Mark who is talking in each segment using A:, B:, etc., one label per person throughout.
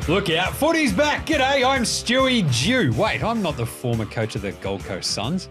A: Look out, footy's back. G'day, I'm Stewie Dew. Wait, I'm not the former coach of the Gold Coast Suns.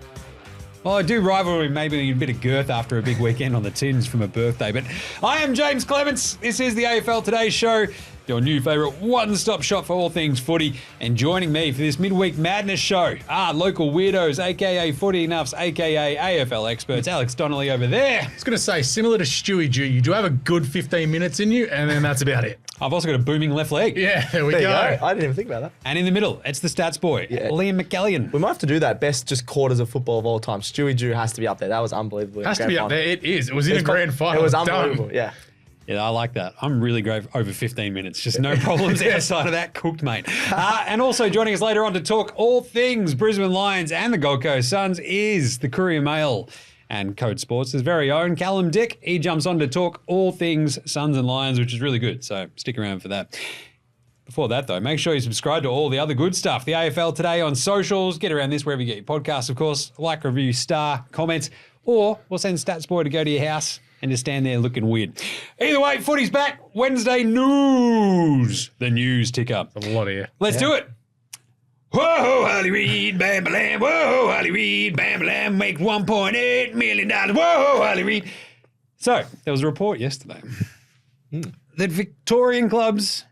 A: Well, I do rival maybe a bit of girth after a big weekend on the tins from a birthday, but I am Jaymz Clements. This is the AFL Today Show, your new favourite one-stop shop for all things footy. And joining me for this midweek madness show are local weirdos, a.k.a. Footy Nuffs, a.k.a. AFL experts. Alex Donnelly over there.
B: I was going to say, similar to Stewie Dew, you do have a good 15 minutes in you, and then that's about it.
A: I've also got a booming left leg.
B: Yeah, there we go.
C: I didn't even think about that.
A: And in the middle, it's the stats boy, Liam McAllion.
C: We might have to do that. Best just quarters of football of all time. Stewie Dew has to be up there. That was unbelievable.
B: Has to be up there. It is. It was in a grand final.
C: It was unbelievable. Yeah.
A: Yeah, I like that. I'm really great over 15 minutes. Just no problems outside of that. Cooked, mate. And also joining us later on to talk all things Brisbane Lions and the Gold Coast Suns is the Courier Mail and Code Sports' very own Callum Dick. He jumps on to talk all things Suns and Lions, which is really good. So stick around for that. Before that, though, make sure you subscribe to all the other good stuff. The AFL Today on socials. Get around this wherever you get your podcasts, of course. Like, review, star, comment, or we'll send Stats Boy to go to your house and just stand there looking weird. Either way, footy's back. Wednesday news. The news ticker.
B: A lot here.
A: Let's do it. Whoa, Harley Reid, bam, bam. Whoa, Harley Reid, bam, bam. Make $1.8 million. Whoa, Harley Reid. So, there was a report yesterday that Victorian clubs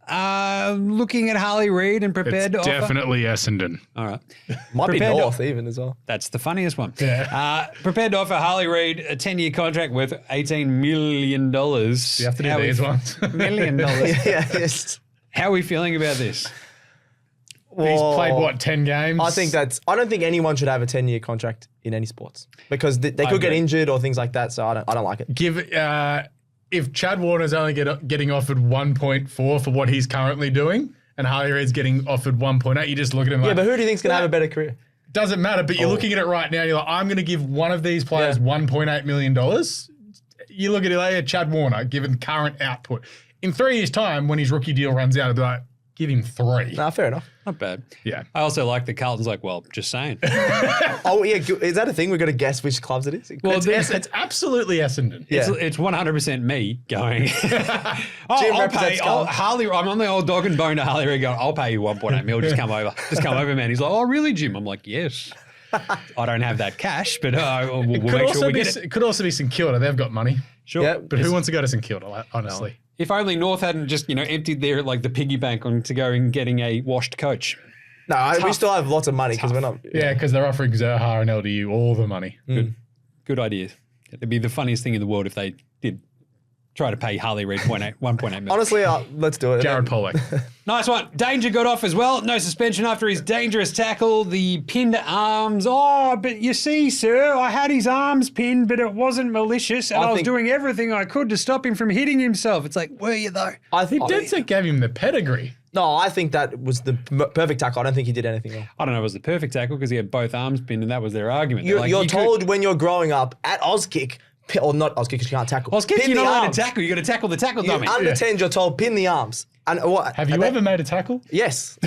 A: are looking at Harley Reid and prepared to offer.
B: Definitely Essendon.
A: All right.
C: Might be North even as well.
A: That's the funniest one.
B: Yeah.
A: Prepared to offer Harley Reid a 10-year contract worth $18 million.
B: You have to do these ones.
A: $1 million.
C: Yes.
A: How are we feeling about this?
B: He's played, what, 10 games?
C: I don't think anyone should have a 10-year contract in any sports because they could get injured or things like that, so I don't like it.
B: If Chad Warner's only getting offered 1.4 for what he's currently doing and Harley Reid's getting offered 1.8, you just look at him like...
C: Yeah, but who do you think's going to have a better career?
B: Doesn't matter, but you're looking at it right now, you're like, I'm going to give one of these players $1.8 million. You look at it later, Chad Warner, given current output. In 3 years' time, when his rookie deal runs out, I'd be like, give him 3.
C: Nah, fair enough.
A: Not bad.
B: Yeah.
A: I also like that Carlton's like, well, just saying.
C: Oh, yeah. Is that a thing? We've got to guess which clubs it is?
B: Well, it's absolutely Essendon.
A: Yeah. It's 100% me going, I'll pay. Harley, I'm on the old dog and bone to Harley Reid going, I'll pay you 1.8 mil. Just come over. Just come over, man. He's like, oh, really, Jim? I'm like, yes. I don't have that cash, but we'll make sure we get it.
B: It could also be St Kilda. They've got money.
A: Sure.
C: Yeah,
B: but who wants to go to St Kilda, honestly?
A: No. If only North hadn't just, emptied their, the piggy bank on to go and getting a washed coach.
C: No, we still have lots of money because we're not...
B: Yeah, because they're offering Zerha and LDU all the money.
A: Good idea. It'd be the funniest thing in the world if they did try to pay Harley Reid 1.8 million.
C: Honestly, let's do it.
B: Jared Pollock.
A: Nice one. Danger got off as well. No suspension after his dangerous tackle. The pinned arms. Oh, but you see, sir, I had his arms pinned, but it wasn't malicious, and I was doing everything I could to stop him from hitting himself. It's like, were you though?
C: I think
B: Dead Set gave him the pedigree.
C: No, I think that was the perfect tackle. I don't think he did anything wrong.
A: I don't know if it was the perfect tackle because he had both arms pinned, and that was their argument.
C: You're told when you're growing up at Auskick, or not Auskick because you can't tackle.
A: Auskick, you're not allowed to tackle. You've got to tackle the tackle dummy.
C: Under 10s, you're told pin the arms. And what?
B: Have you ever made a tackle?
C: Yes,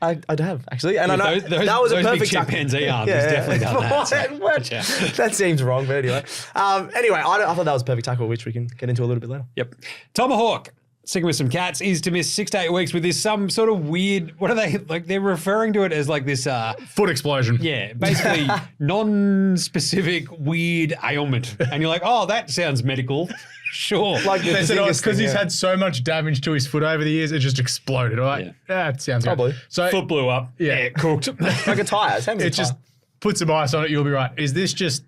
C: I have actually, and I know
A: those,
C: that was a perfect
A: big chimpanzee arms. He's definitely done that.
C: That seems wrong, but anyway. I thought that was a perfect tackle, which we can get into a little bit later.
A: Yep. Tomahawk, sticking with some cats, is to miss 6 to 8 weeks with this some sort of weird. What are they like? They're referring to it as like this
B: foot explosion.
A: Yeah, basically non-specific weird ailment, and you're like, oh, that sounds medical. Sure.
C: Like
B: they said, because he's had so much damage to his foot over the years, it just exploded. Right? Yeah, it sounds
C: probably.
B: Good. So
A: foot blew up.
B: Yeah,
A: cooked.
C: Like a tire.
B: It just put some ice on it. You'll be right. Is this just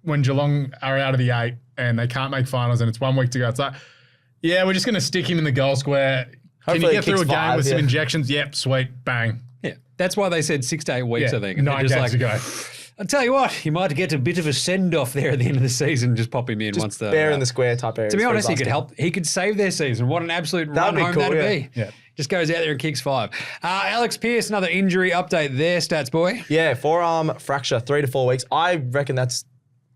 B: when Geelong are out of the 8 and they can't make finals and it's 1 week to go? It's like, yeah, we're just going to stick him in the goal square. Can you get through a game with some injections? Yep, sweet, bang.
A: Yeah, that's why they said 6 to 8 weeks. I think
B: 9 games to go.
A: I'll tell you what, you might get a bit of a send-off there at the end of the season. Just pop him in once the...
C: fair in the square type area.
A: To be honest, he could help. He could save their season. What an absolute run home that'd be.
B: Yeah.
A: Just goes out there and kicks 5. Alex Pearce, another injury update there, stats boy.
C: Yeah, forearm fracture, 3 to 4 weeks. I reckon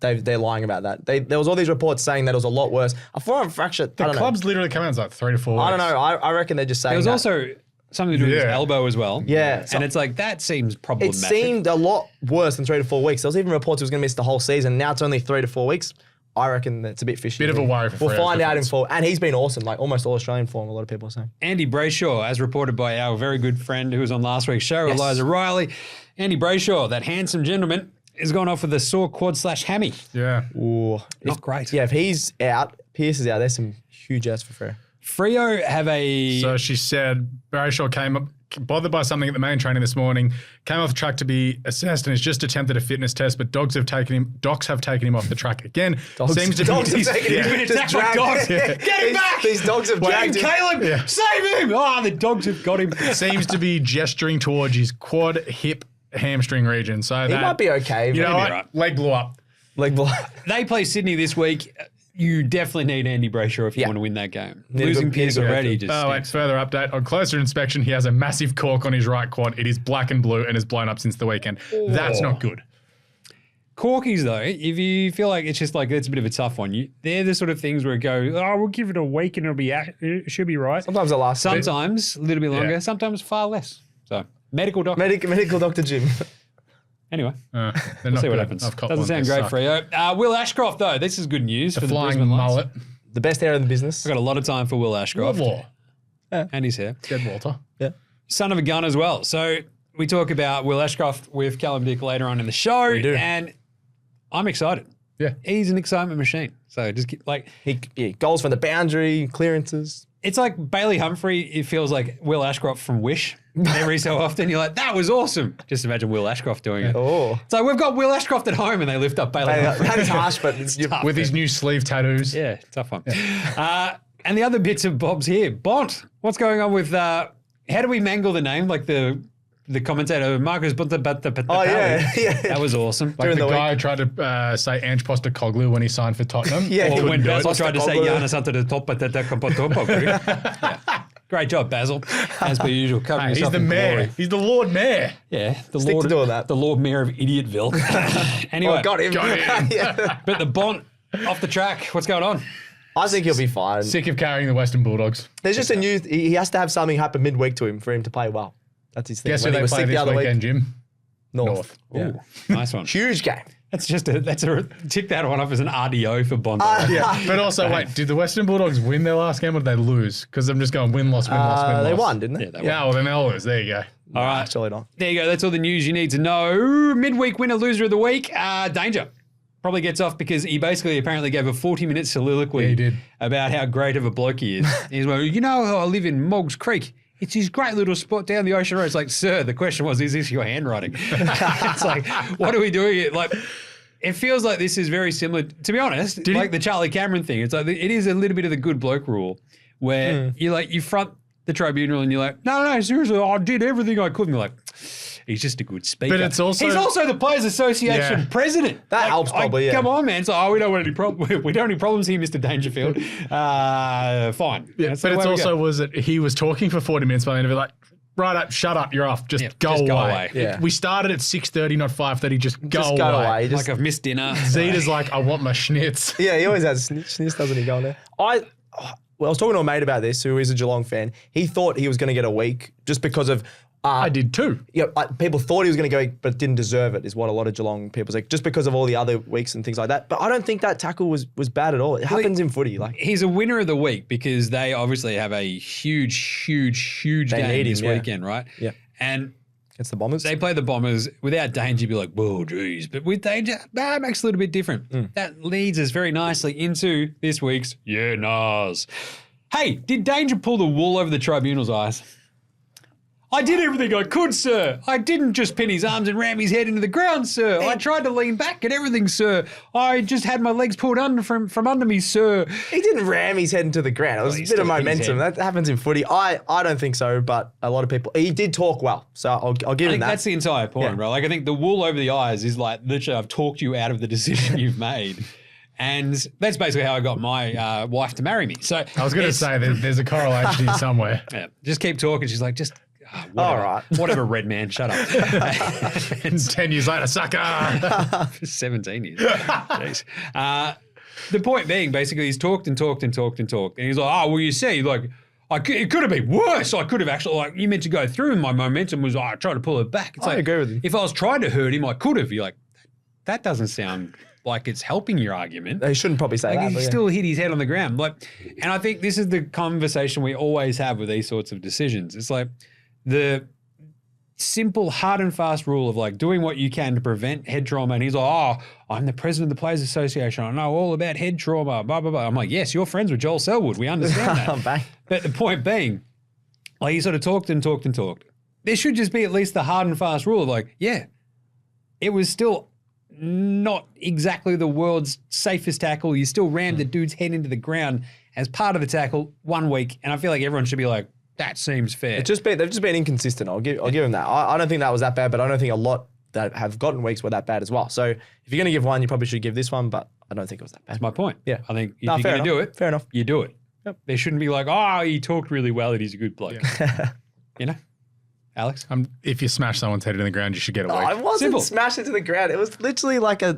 C: they're lying about that. There was all these reports saying that it was a lot worse. A forearm fracture,
B: the club's literally come out as like 3 to 4 weeks.
C: I don't know. I reckon they're just saying
A: There was also something to do with his elbow as well.
C: Yeah.
A: And it's like, that seems problematic.
C: It seemed a lot worse than 3 to 4 weeks. There was even reports he was going to miss the whole season. Now it's only 3 to 4 weeks. I reckon that's a bit fishy.
B: Bit of a worry for
C: We'll
B: Freo's
C: find out in
B: defence.
C: full. And he's been awesome, like almost all Australian form, a lot of people are saying.
A: Andy Brayshaw, as reported by our very good friend who was on last week's show,
C: Yes.
A: Eliza Riley. Andy Brayshaw, that handsome gentleman, has gone off with a sore quad/hammy.
B: Yeah.
C: Ooh.
A: Not great.
C: Yeah, if he's out, Pierce is out, there's some huge outs for Freo.
A: Freo have a...
B: So she said Barishaw came up, bothered by something at the main training this morning, came off the track to be assessed and has just attempted a fitness test, but docs have taken him off the track again. Seems to
C: dogs
B: be
C: have taken him.
A: He's been
C: Just
A: attacked by
C: dragged-
A: dogs.
C: Yeah.
A: Get him back!
C: These dogs have
A: Get
C: dragged
A: him,
C: him.
A: Caleb!
B: Yeah.
A: Save him! Oh, the dogs have got him.
B: seems to be gesturing towards his quad, hip, hamstring region. So
C: He might be okay.
B: You know
C: but
B: what?
A: right.
B: Leg blew up.
C: Like,
A: They play Sydney this week. You definitely need Andy Brayshaw if you
C: Yeah.
A: want to win that game.
C: Need a
A: Losing
C: good-
A: Pierce
C: need a good
A: already
C: outfit.
A: just
B: Oh, wait,
A: stinks.
B: further update. On closer inspection, he has a massive cork on his right quad. It is black and blue and is blown up since the weekend. That's not good.
A: Corkies, though, if you feel like it's just like it's a bit of a tough one, they're the sort of things where it go, oh, we'll give it a week and it should be right.
C: sometimes it lasts.
A: Sometimes a little bit longer,
B: Yeah.
A: sometimes far less. So, medical doctor.
C: Medical Dr. Jim.
A: Anyway,
B: They're
A: we'll
B: not
A: see what
B: good.
A: happens.
B: I've caught
A: Doesn't
B: one.
A: sound
B: They
A: great
B: suck.
A: for you. Will Ashcroft, though, this is good news for the
B: Flying
A: Brisbane Lions.
B: mullet.
C: The best hair in the business.
A: I've got a lot of time for Will Ashcroft
B: War.
A: and his hair.
B: Dead Walter.
C: Yeah.
A: Son of a gun as well. So we talk about Will Ashcroft with Callum Dick later on in the show.
C: We do.
A: And I'm excited.
B: Yeah.
A: He's an excitement machine. So just get, like,
C: Goals from the boundary, clearances.
A: it's like Bailey Humphrey. It feels like Will Ashcroft from Wish. Every so often you're like, that was awesome. Just imagine Will Ashcroft doing it.
C: Oh.
A: So we've got Will Ashcroft at home and they lift up Bailey Humphrey.
C: That's harsh, but it's
A: tough.
B: With his new sleeve tattoos.
A: Yeah, tough one. And the other bits of Bob's here. Bont, what's going on with, how do we mangle the name? Like the commentator, Marcus Bunta.
C: Oh, yeah. Yeah.
A: That was awesome.
B: Like
C: During
B: the
C: the
B: guy who tried to say Ange Postecoglou when he signed for Tottenham.
C: Yeah.
A: Or
B: Couldn't
A: when
B: do it.
A: Basil tried to say
C: Postecoglou.
A: Giannis under the top, yeah. Great job, Basil, as per usual, covering
B: He's
A: yourself
B: the
A: in
B: mayor.
A: glory.
B: He's the Lord Mayor.
A: Yeah, the
C: Stick to doing that.
A: the Lord Mayor of Idiotville. Anyway,
C: Oh, got him.
B: Got him.
C: Yeah.
A: but the Bont off the track. What's going on?
C: I think he'll be fine.
B: Sick of carrying the Western Bulldogs.
C: There's just a new. He has to have something happen midweek to him for him to play well. That's his thing.
B: Guess who
C: When he
B: they
C: was
B: play
C: sick the
B: this
C: other
B: weekend,
C: week.
B: Jim?
C: North. Yeah.
A: Ooh, nice one.
C: Huge game.
A: That's tick that one off as an RDO for Bont.
B: Yeah, but also, wait, did the Western Bulldogs win their last game or did they lose? Because I'm just going win, loss, win, loss, win, loss.
C: They won, didn't they?
A: Yeah, they
B: Yeah, well, then they'll lose. There you go.
A: All right.
C: Actually not.
A: There you go. That's all the news you need to know. Midweek winner, loser of the week. Danger. Probably gets off because he basically apparently gave a 40-minute soliloquy
B: Yeah, he did.
A: about how great of a bloke he is. He's like, you know, I live in Moggs Creek. It's his great little spot down the ocean road. It's like, sir, the question was, is this your handwriting? It's like, what are we doing here? Like, it feels like this is very similar, to be honest, like the Charlie Cameron thing. It's like, it is a little bit of the good bloke rule where you front the tribunal and you're like, no, seriously, I did everything I could. And they're like, he's just a good speaker.
B: But it's also-
A: he's also the Players Association
B: Yeah.
A: president.
C: That helps probably, yeah.
A: Come on, man. So, we don't want any problems. We don't have any problems here, Mr. Dangerfield. Fine.
B: Yeah,
A: That's
B: but
A: the
B: it's
A: way we
B: also
A: go.
B: was that he was talking for 40 minutes by the end of it, like, right up, shut up, you're off. Just go away.
C: Yeah.
B: We started at 6:30, not 5:30. Just go
C: Just
B: away.
C: go away.
A: Like I've missed dinner.
B: Zeta's like, I want my schnitz.
C: Yeah, he always has sniffs, doesn't he, going there? I was talking to a mate about this who is a Geelong fan. He thought he was going to get a week just because of
B: I did too.
C: people thought he was going to go, but didn't deserve it, is what a lot of Geelong people say, just because of all the other weeks and things like that. But I don't think that tackle was bad at all. It happens in footy. Like,
A: He's a winner of the week because they obviously have a huge
C: They
A: game
C: need
A: this
C: him, yeah.
A: weekend, right?
C: Yeah.
A: And
C: it's the Bombers.
A: they play the Bombers without Danger. You'd be like, whoa, geez. But with Danger, that makes it a little bit different. That leads us very nicely into this week's Yeah Nas. Hey, did Danger pull the wool over the tribunal's eyes? I did everything I could, sir. I didn't just pin his arms and ram his head into the ground, sir. I tried to lean back and everything, sir. I just had my legs pulled under from under me, sir.
C: He didn't ram his head into the ground. It was
A: he
C: a bit of
A: still hit his
C: momentum.
A: head.
C: That happens in footy. I don't think so, but a lot of people. He did talk well, so I'll give
A: I
C: him
A: think
C: that.
A: that's the entire point,
C: Yeah.
A: bro. Like, I think the wool over the eyes is like, literally, I've talked you out of the decision you've made. And that's basically how I got my wife to marry me. So
B: I was going to
A: it's-
B: say there's a correlation here somewhere.
A: Yeah, just keep talking. She's like, whatever.
C: All right.
A: Whatever, red man, shut up.
B: And 10 years later, sucker.
A: 17 years. Jeez. The point being, basically, he's talked and talked and talked and talked. And he's like, oh, well, you see, like, it could have been worse. I could have actually, like, you meant to go through and my momentum was, I tried to pull it back. It's
C: I
A: like,
C: agree with you.
A: if I was trying to hurt him, I could have. You're like, that doesn't sound like it's helping your argument.
C: He shouldn't probably say
A: Like
C: that.
A: he
C: but yeah.
A: still hit his head on the ground. And I think this is the conversation we always have with these sorts of decisions. It's like the simple, hard and fast rule of like doing what you can to prevent head trauma. And he's like, oh, I'm the president of the Players Association. I know all about head trauma, blah, blah, blah. I'm like, yes, you're friends with Joel Selwood. We understand that.
C: Bang.
A: But the point being, like he sort of talked and talked and talked. There should just be at least the hard and fast rule of like, yeah, it was still not exactly the world's safest tackle. You still rammed the dude's head into the ground as part of the tackle 1 week. And I feel like everyone should be like, that seems fair.
C: They've just been inconsistent. I'll give him that. I don't think that was that bad, but I don't think a lot that have gotten weeks were that bad as well. So if you're going to give one, you probably should give this one, but I don't think it was that bad.
A: That's my point.
C: Yeah.
A: I think if you're going to do it,
C: fair enough.
A: you do it.
C: Yep.
A: There shouldn't be like, oh, he talked really well and he's a good bloke.
B: Yeah.
A: You know? Alex?
B: If you smash someone's head in the ground, you should get a week.
C: I wasn't
A: Simple.
C: smashed into the ground. It was literally like a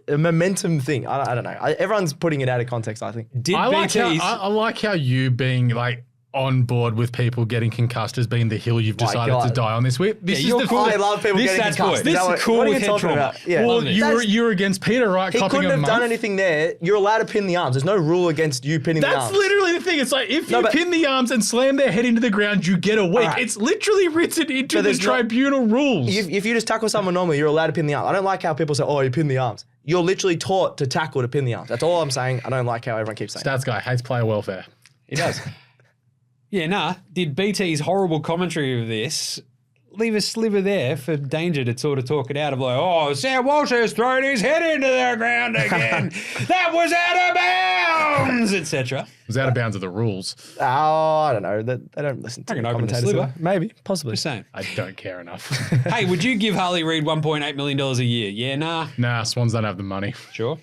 C: momentum thing. I don't know. Everyone's putting it out of context, I think.
A: Did
B: I
A: BT's...
B: like how you being like on board with people getting concussed has been the hill you've decided to die on this week. This is
A: you're
B: the
A: cool.
C: I love people getting
A: that's
C: concussed.
A: good.
C: Is that
A: This
C: what-
A: is cool
C: what are
A: with
C: you
A: head
C: talking
A: trauma.
C: about? Yeah.
B: Well,
A: Love it.
B: you're against Peter, right?
C: He
B: Copping
C: couldn't
B: a
C: have done
B: month.
C: anything there. You're allowed to pin the arms. There's no rule against you pinning the
B: That's
C: arms.
B: literally the thing. It's like if you
C: but-
B: pin the arms and slam their head into the ground, you get a week.
C: Alright.
B: It's literally written into
C: But
B: the
C: there's not-
B: tribunal rules.
C: If you just tackle someone normally, you're allowed to pin the arms. I don't like how people say, oh, you pin the arms. You're literally taught to tackle to pin the arms. That's all I'm saying. I don't like how everyone keeps saying
B: Stats guy hates player welfare.
A: He does. Yeah, nah. Did BT's horrible commentary of this leave a sliver there for Danger to sort of talk it out of like, oh, Sam Walsh has thrown his head into the ground again. That was out of bounds, etc.
B: It was out of bounds of the rules.
C: Oh, I don't know. They don't listen to
A: I can
C: the
A: open the
C: commentators.
A: sliver.
C: Maybe, possibly.
A: Just saying.
B: I don't care enough.
A: Hey, would you give Harley Reid $1.8 million a year? Yeah, nah.
B: Nah, Swans don't have the money.
A: Sure.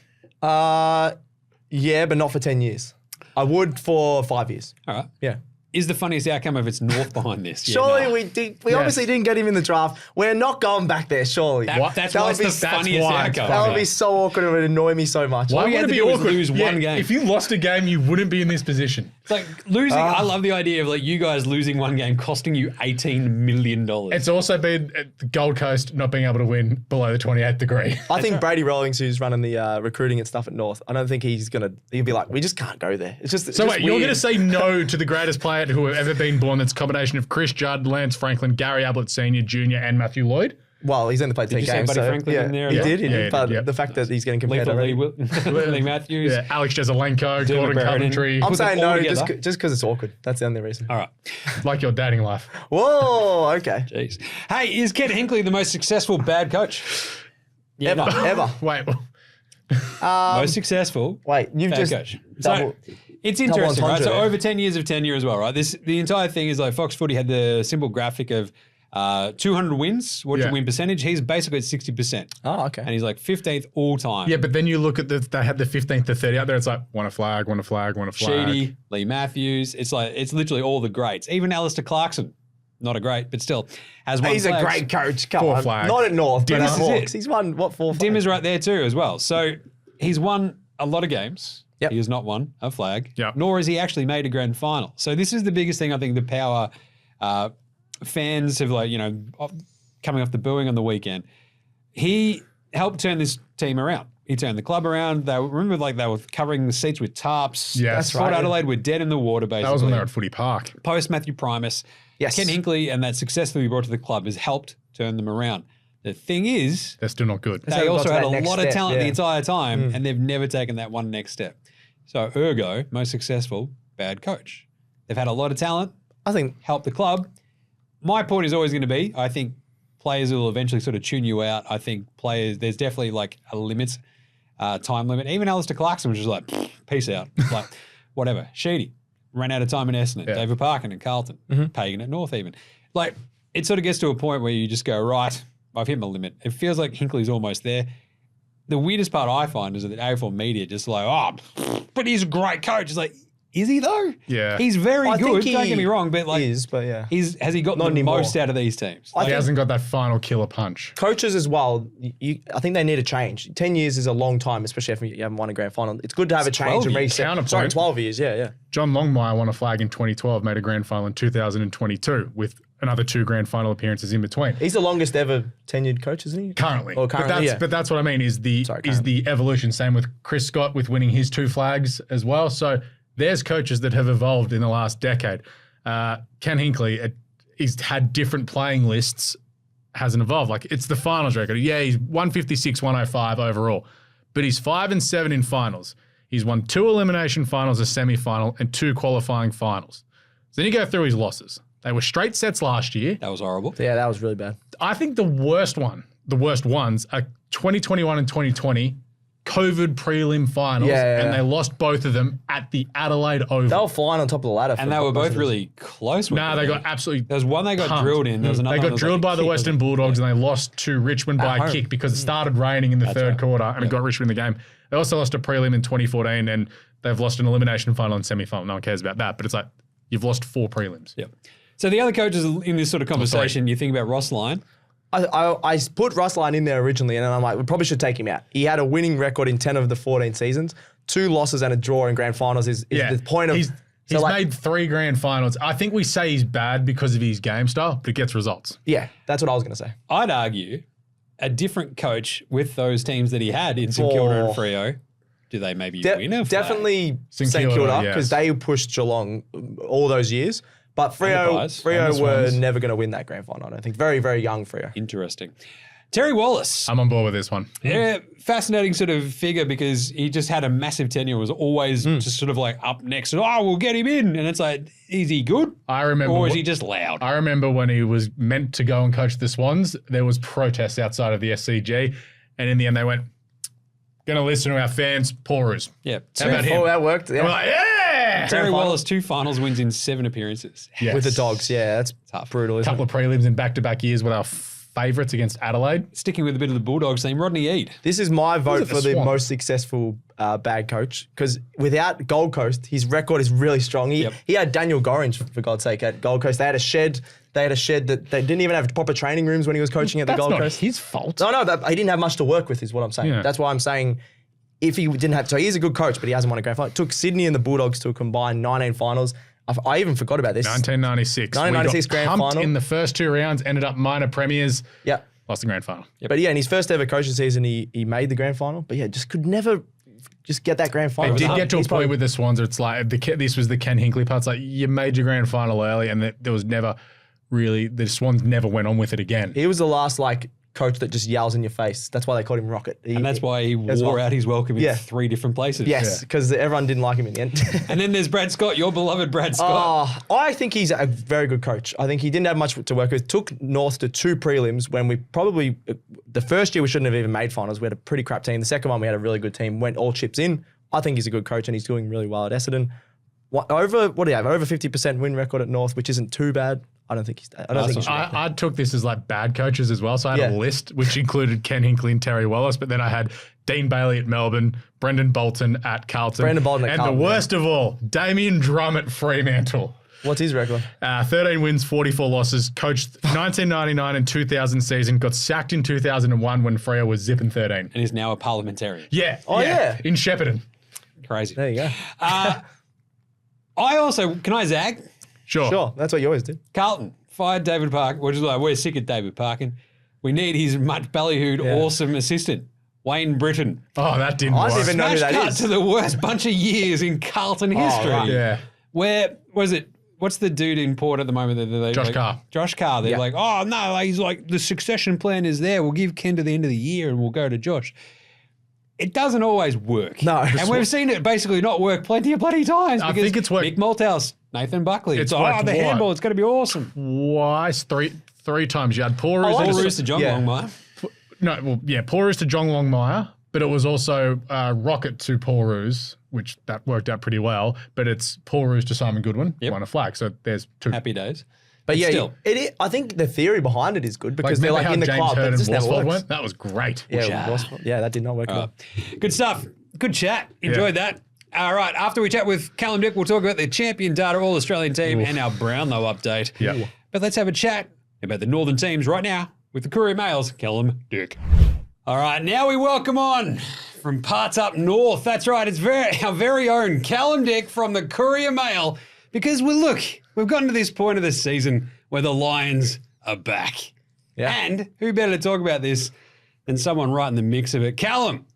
C: Yeah, but not for 10 years. I would for 5 years.
A: All right.
C: Yeah.
A: Is the funniest outcome if it's North behind this? Yeah,
C: Surely
A: nah.
C: we obviously didn't get him in the draft. We're not going back there, surely.
A: That's
C: That
A: why
C: would
A: it's the
C: be-
A: funniest
B: why.
A: outcome.
C: That would be so awkward. It would annoy me so much.
A: Why
B: Why
A: you had
B: would it
A: to
B: be
A: do is
B: awkward?
A: lose one game.
B: If you lost a game, you wouldn't be in this position.
A: It's like losing. I love the idea of like you guys losing one game costing you $18 million.
B: It's also been at the Gold Coast not being able to win below the 28th degree.
C: I think Brady Rawlings, who's running the recruiting and stuff at North, I don't think he'll be like, we just can't go there. It's just
B: So wait, you're
C: weird.
B: going to say no to the greatest player who have ever been born that's a combination of Chris Judd, Lance Franklin, Gary Ablett Sr., Jr. and Matthew Lloyd?
C: Well, he's only played 10
A: you say
C: games.
A: Buddy
C: so,
A: Franklin
C: yeah,
A: in there
C: he
A: as well?
C: did.
B: Yeah, he
C: But
B: did, yeah.
C: the fact that he's getting compared
A: Lethal
C: already.
A: Lee Matthews.
B: Yeah, Alex Jezelenko, Gordon
A: Barrett in.
B: Coventry.
C: I'm
A: Put them
C: saying
A: all
C: no
A: together.
C: just because it's awkward. That's the only reason.
A: All right.
B: Like your dating life.
C: Whoa, okay.
A: Jeez. Hey, is Ken Hinkley the most successful bad coach? Yeah,
C: Ever,
A: no.
C: ever.
B: Wait,
A: Most successful
C: Wait, you've
A: bad
C: just
A: coach.
C: double.
A: So it's interesting, right? So
C: entendre.
A: over 10 years of tenure as well, right? The entire thing is like Fox Footy had the simple graphic of 200 wins. What's your
B: Yeah.
A: win percentage? He's basically at 60%.
C: Oh, okay.
A: And he's like 15th all time.
B: yeah, but then you look at they had the 15th to 30 out there. It's like, want a flag, want a flag, want a flag.
A: Sheedy, Lee Matthews. It's literally all the greats. Even Alistair Clarkson, not a great, but still has won
C: He's
A: flags.
C: a great coach. Come
B: 4
C: on.
B: flags.
C: Not at North, but
B: This
C: at
B: is
C: Hawks.
A: it.
C: He's won, what, 4
A: Dim
C: flags?
A: is right there too as well. So he's won a lot of games.
C: Yep.
A: He has not won a flag,
B: Yep.
A: nor has he actually made a grand final. So this is the biggest thing I think the Power fans have coming off the booing on the weekend. He helped turn this team around. He turned the club around. They were covering the seats with tarps.
B: Yes. That's
C: right,
A: Port
C: yeah.
A: Adelaide were dead in the water basically.
B: That was when they were at Footy Park.
A: Post Matthew Primus.
C: Yes.
A: Ken Hinkley and that success that he brought to the club has helped turn them around. The thing is,
B: They're still not good.
A: they
C: haven't got
A: also
C: to
A: had
C: that
A: a
C: next
A: lot of
C: step,
A: talent the
C: yeah.
A: entire time, and they've never taken that one next step. So, ergo, most successful, bad coach. They've had a lot of talent,
C: I think
A: helped the club. My point is always going to be, I think players will eventually sort of tune you out. I think there's definitely like a limit, time limit. Even Alistair Clarkson was just like, peace out. Like, whatever. Sheedy ran out of time in Essendon.
B: Yeah.
A: David Parkin and Carlton. Pagan at North even. Like, it sort of gets to a point where you just go, right, I've hit my limit. It feels like Hinkley's almost there. The weirdest part I find is that the AFL media just like, but he's a great coach. It's like, is he though?
B: Yeah.
A: He's very
C: I think
A: good.
C: he
A: Don't get me wrong, but like,
C: but yeah.
A: has he got
C: Not
A: the
C: anymore.
A: most out of these teams?
C: I
B: He
C: think
B: hasn't got that final killer punch.
C: coaches as well, I think they need a change. 10 years is a long time, especially if you haven't won a grand final. It's good to have a change
A: 12
C: and
A: years.
C: reset.
B: Counterpoint.
C: Sorry, 12 years, yeah.
B: John Longmire won a flag in 2012, made a grand final in 2022 with another 2 grand final appearances in between.
C: He's the longest ever tenured coach, isn't he?
B: Currently.
C: Or
B: But that's what I mean is the evolution. Same with Chris Scott with winning his 2 flags as well. So there's coaches that have evolved in the last decade. Ken Hinkley, he's had different playing lists, hasn't evolved. Like, it's the finals record. Yeah, he's 156, 105 overall, but he's 5-7 in finals. He's won 2 elimination finals, a semi-final, and 2 qualifying finals. So then you go through his losses. They were straight sets last year.
A: That was horrible.
C: Yeah, that was really bad.
B: I think the worst ones are 2021 and 2020 COVID prelim finals, and they lost both of them at the Adelaide Oval.
C: They were flying on top of the ladder.
A: And they were both really close.
B: They got absolutely.
A: There was one they got drilled in. There was another.
B: They got drilled by the Western Bulldogs, and they lost to Richmond by a kick because it started raining in the third quarter, and it got Richmond in the game. They also lost a prelim in 2014, and they've lost an elimination final and semi-final. No one cares about that, but it's like you've lost 4 prelims.
A: Yep. So the other coaches in this sort of conversation, you think about Ross Lyon.
C: I put Ross Lyon in there originally, and then I'm like, we probably should take him out. He had a winning record in 10 of the 14 seasons. 2 losses and a draw in grand finals is the point of...
B: He's made 3 grand finals. I think we say he's bad because of his game style, but it gets results.
C: Yeah, that's what I was going to say.
A: I'd argue a different coach with those teams that he had in St Kilda and Freo, do they maybe win a flag?
C: Definitely St Kilda, because they pushed Geelong all those years. But Freo were never going to win that grand final, I don't think. Very, very young Freo.
A: Interesting. Terry Wallace.
B: I'm on board with this one.
A: Yeah, fascinating sort of figure because he just had a massive tenure, was always just sort of like up next. And, we'll get him in. And it's like, is he good?
B: I remember.
A: Or is he just loud?
B: I remember when he was meant to go and coach the Swans, there was protests outside of the SCG. And in the end, they went, going to listen to our fans, Paul Roos.
A: Yeah.
B: How about him?
C: Oh, that worked. Yeah.
B: We're like, yeah!
A: Terry Wallace, 2 finals wins in 7 appearances.
B: Yes.
C: With the Dogs, that's tough. Brutal, isn't it?
B: Couple of prelims in back-to-back years with our favourites against Adelaide.
A: Sticking with a bit of the Bulldogs theme, Rodney Eade.
C: This is my vote for the most successful bad coach because without Gold Coast, his record is really strong. He had Daniel Gorringe, for God's sake, at Gold Coast. They had a shed that they didn't even have proper training rooms when he was coaching at the Gold Coast.
B: That's not his fault.
C: No, he didn't have much to work with is what I'm saying. Yeah. That's why I'm saying if he didn't have... So he is a good coach, but he hasn't won a grand final. It took Sydney and the Bulldogs to a combined 19 finals. I even forgot about this.
B: 1996.
C: 1996 grand final.
B: In the first 2 rounds, ended up minor premiers.
C: Yeah.
B: Lost the grand final.
C: Yep. But in his first ever coaching season, he made the grand final. But just could never just get that grand final.
B: It did get to a point with the Swans where it's like, this was the Ken Hinkley part. It's like, you made your grand final early and there was never really, the Swans never went on with it again.
C: He was the last coach that just yells in your face. That's why they called him Rocket.
A: And that's why he wore out his welcome in 3 different places.
C: Yes, because everyone didn't like him in the end.
A: And then there's Brad Scott, your beloved Brad Scott.
C: I think he's a very good coach. I think he didn't have much to work with. Took North to 2 prelims when we probably, the first year we shouldn't have even made finals. We had a pretty crap team. The second one we had a really good team, went all chips in. I think he's a good coach and he's doing really well at Essendon. What do you have? Over 50% win record at North, which isn't too bad. I don't think he's.
B: I took this as bad coaches as well. So I had a list which included Ken Hinkley and Terry Wallace, but then I had Dean Bailey at Melbourne, Brendan Bolton at Carlton, and the worst of all, Damien Drum at Fremantle.
C: What's his record?
B: 13 wins, 44 losses. Coached 1999 and 2000 season. Got sacked in 2001 when Freo was zipping 13.
A: And is now a parliamentarian.
B: Yeah. In Shepparton.
A: Crazy.
C: There you go.
A: Can I zag?
B: Sure.
C: That's what you always did.
A: Carlton fired David Parkin. We're sick of David Parkin. We need his much ballyhooed, awesome assistant, Wayne Britton.
B: Oh, that didn't work.
C: I don't even know who that
A: cut
C: is.
A: to the worst bunch of years in Carlton history.
C: Right.
B: Yeah.
A: Where was it? What's the dude in Port at the moment?
B: Josh Carr.
A: Josh Carr. They're like, oh no, he's like the succession plan is there. We'll give Ken to the end of the year and we'll go to Josh. It doesn't always work.
C: No.
A: And we've seen it basically not work plenty of bloody times.
B: I think it's worked.
A: Mick Malthouse, Nathan Buckley.
B: It's
A: the handball, it's going to be awesome.
B: Twice, three times. You had Paul Roos.
A: Paul Roos to John Longmire.
B: Paul Roos to John Longmire, but it was also Rocket to Paul Roos, which that worked out pretty well. But it's Paul Roos to Simon Goodwin, won a flag. So there's 2.
A: Happy days.
C: But still. I think the theory behind it is good because they're in the
B: James
C: club.
B: Heard
C: It just never
B: Worsfold
C: works.
B: That was great.
C: Yeah, that did not work out.
A: Good stuff. Good chat. Enjoyed that. All right. After we chat with Callum Dick, we'll talk about the champion data All-Australian team and our Brownlow update.
B: Yeah.
A: But let's have a chat about the Northern teams right now with the Courier Mail's Callum Dick. All right. Now we welcome on from parts up north. That's right. It's our very own Callum Dick from the Courier Mail because we've gotten to this point of the season where the Lions are back.
C: Yeah.
A: And who better to talk about this than someone right in the mix of it? Callum,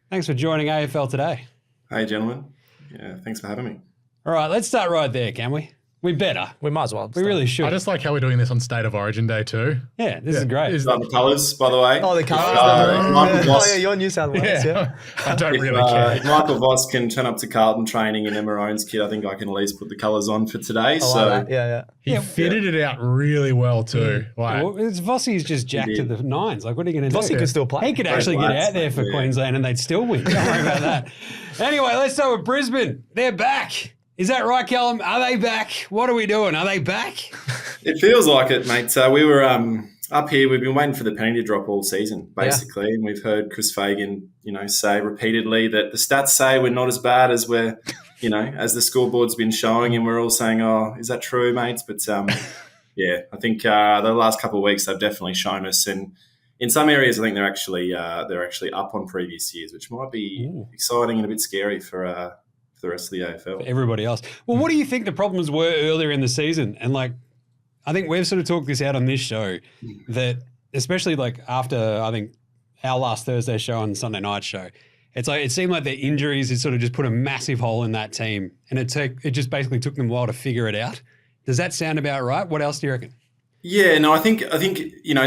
A: thanks for joining AFL Today.
D: Hey, gentlemen. Yeah, thanks for having me.
A: All right, let's start right there, can we? We better.
C: We might as well.
A: We really should.
B: I just like how we're doing this on State of Origin Day too.
A: Yeah, this is great.
D: Love the colours, by the way.
C: Oh, the colours.
D: Michael Voss.
C: Oh, yeah, you're New South Wales, yeah.
B: I don't
D: If,
B: really care.
D: if Michael Voss can turn up to Carlton training in Emma Rowan's kit, I think I can at least put the colours on for today.
C: I like that. Yeah.
B: He fitted it out really well too. Like,
A: Well, it's Vossi's just jacked to the nines. Like, what are you going to do?
C: Vossi could still play.
A: He could actually get out there for Queensland and they'd still win. Don't worry about that. Anyway, let's start with Brisbane. They're back. Is that right, Callum? Are they back? What are we doing? Are they back?
D: It feels like it, mate. We were up here. We've been waiting for the penny to drop all season, basically. And we've heard Chris Fagan, say repeatedly that the stats say we're not as bad as we're, as the scoreboard's been showing. And we're all saying, oh, is that true, mates? But, yeah, I think the last couple of weeks they've definitely shown us. And in some areas, I think they're actually up on previous years, which might be exciting and a bit scary for the rest of the AFL.
A: For everybody else. Well, what do you think the problems were earlier in the season? And I think we've sort of talked this out on this show that especially after, I think, our last Thursday show and Sunday night show, it's it seemed like their injuries had sort of just put a massive hole in that team. And it just basically took them a while to figure it out. Does that sound about right? What else do you reckon?
D: Yeah, no, I think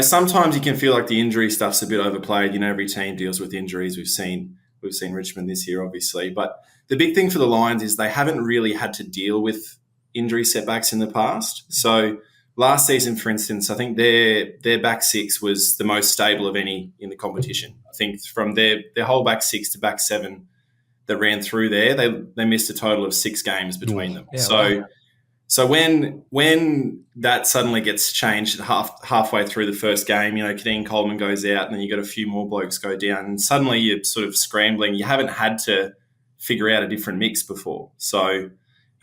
D: sometimes you can feel like the injury stuff's a bit overplayed. Every team deals with injuries. We've seen Richmond this year, obviously, but the big thing for the Lions is they haven't really had to deal with injury setbacks in the past. So last season, for instance, I think their back six was the most stable of any in the competition. I think from their whole back six to back seven that ran through there, they missed a total of 6 games between them.
C: Yeah,
D: So when that suddenly gets changed halfway through the first game, Kadeen Coleman goes out and then you got a few more blokes go down and suddenly you're sort of scrambling. You haven't had to figure out a different mix before. So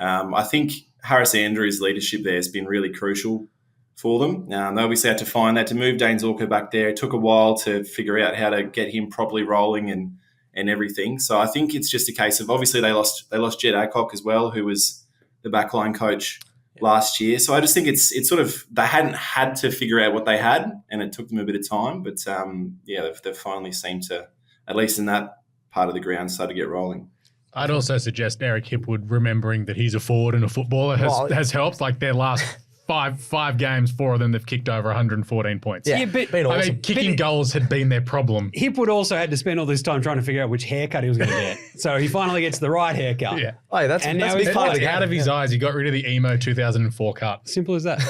D: I think Harris Andrews' leadership there has been really crucial for them. They obviously had to find that to move Dane Zorko back there. It took a while to figure out how to get him properly rolling and everything. So I think it's just a case of obviously they lost Jed Adcock as well, who was the backline coach last year. So I just think it's sort of they hadn't had to figure out what they had, and it took them a bit of time. But they've finally seemed to, at least in that part of the ground, start to get rolling.
B: I'd also suggest Eric Hipwood remembering that he's a forward and a footballer has helped. Like their last five games, 4 of them they've kicked over 114 points.
A: Yeah, but
C: been awesome.
B: I mean, kicking goals had been their problem.
A: Hipwood also had to spend all this time trying to figure out which haircut he was going to get. So he finally gets the right haircut.
B: Yeah.
C: Oh, that's a big
B: It's
C: part of the game.
B: out of his eyes. He got rid of the emo 2004 cut.
A: Simple as that.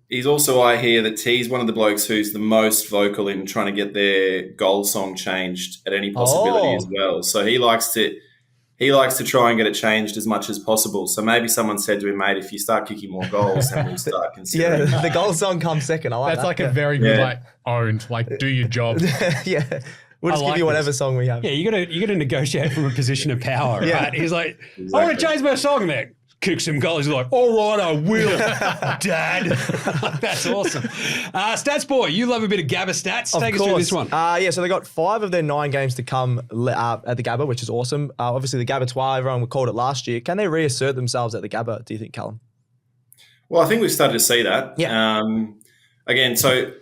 D: He's also, I hear that he's one of the blokes who's the most vocal in trying to get their goal song changed at any possibility as well. So he likes to try and get it changed as much as possible. So maybe someone said to him, mate, if you start kicking more goals, then we'll start considering.
C: Yeah, the goal song comes second. I like
B: That's
C: that.
B: like a very good owned, do your job.
C: Yeah. We'll just give you whatever song we have.
A: Yeah, you got to negotiate from a position of power, right? He's like, I want to change my song, man. Kick some goals. He's like, all right, I will, Dad. That's awesome. Stats boy, you love a bit of Gabba stats. Take us through this one.
C: So they got 5 of their 9 games to come at the Gabba, which is awesome. Obviously, the Gabba 12, everyone called it last year. Can they reassert themselves at the Gabba, do you think, Callum?
D: Well, I think we've started to see that.
C: Yeah.
D: Again, so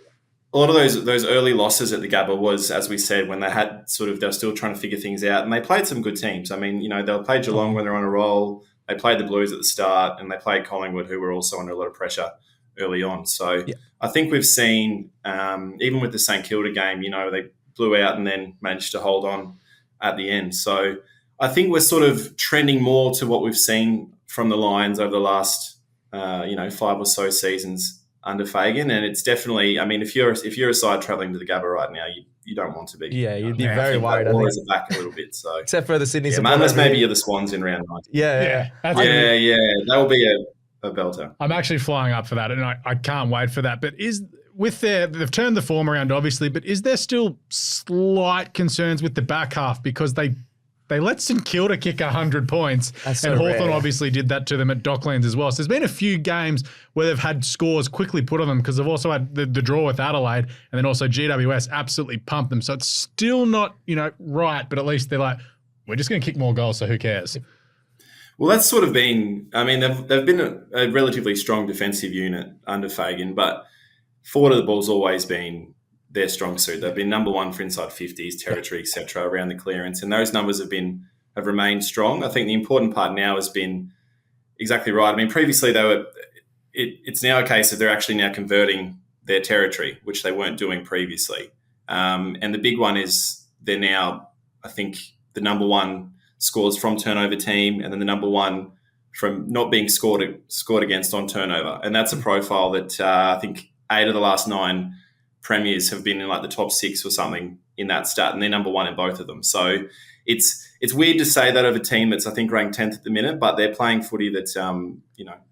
D: a lot of those early losses at the Gabba was, as we said, when they were still trying to figure things out, and they played some good teams. I mean, they'll play Geelong when they're on a roll. They played the Blues at the start, and they played Collingwood, who were also under a lot of pressure early on. So I think we've seen, even with the St Kilda game, they blew out and then managed to hold on at the end. So I think we're sort of trending more to what we've seen from the Lions over the last, 5 or so seasons under Fagan. And it's definitely, I mean, if you're a side travelling to the Gabba right now, you don't want to be.
C: Yeah, you'd be very worried.
D: I think it back a little bit. So
C: except for the Sydney
D: support. Unless maybe you're the Swans in round 9.
C: Yeah.
D: That will be a belter.
B: I'm actually flying up for that, and I can't wait for that. But they've turned the form around, obviously, but is there still slight concerns with the back half because they let St Kilda kick 100 points, and Hawthorn obviously did that to them at Docklands as well. So there's been a few games where they've had scores quickly put on them because they've also had the draw with Adelaide, and then also GWS absolutely pumped them. So it's still not right, but at least they're like, we're just going to kick more goals, so who cares?
D: Well, that's sort of been. I mean, they've been a relatively strong defensive unit under Fagan, but forward of the ball's always been their strong suit. They've been number one for inside 50s, territory, etc., around the clearance, and those numbers have remained strong. I think the important part now has been exactly right. I mean, previously it's now a case of they're actually now converting their territory, which they weren't doing previously. And the big one is they're now, I think, the number one scores from turnover team, and then the number one from not being scored against on turnover. And that's a profile that I think 8 of the last 9 premiers have been in like the top 6 or something in that stat, and they're number one in both of them. So it's weird to say that of a team that's, I think, ranked 10th at the minute, but they're playing footy that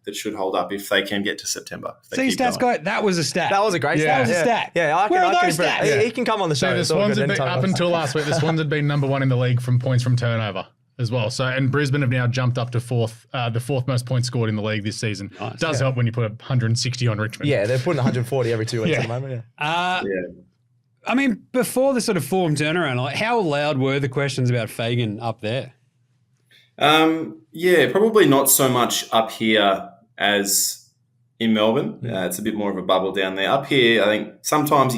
D: that should hold up if they can get to September.
A: See, stats guy, that was a stat.
C: That was a great
A: stat. That was a stat.
C: Yeah, I
A: Where are those
C: can
A: stats?
C: He can come on the show.
B: So the Swans had been, up until last week, the Swans had been number one in the league from points from turnover as well. So, and Brisbane have now jumped up to the fourth most points scored in the league this season.
A: Nice.
B: Does help when you put 160 on Richmond.
C: Yeah, they're putting 140 every 2 weeks at the moment. Yeah.
A: I mean, before the sort of form turnaround, like, how loud were the questions about Fagan up there?
D: Probably not so much up here as in Melbourne. It's a bit more of a bubble down there. Up here, I think sometimes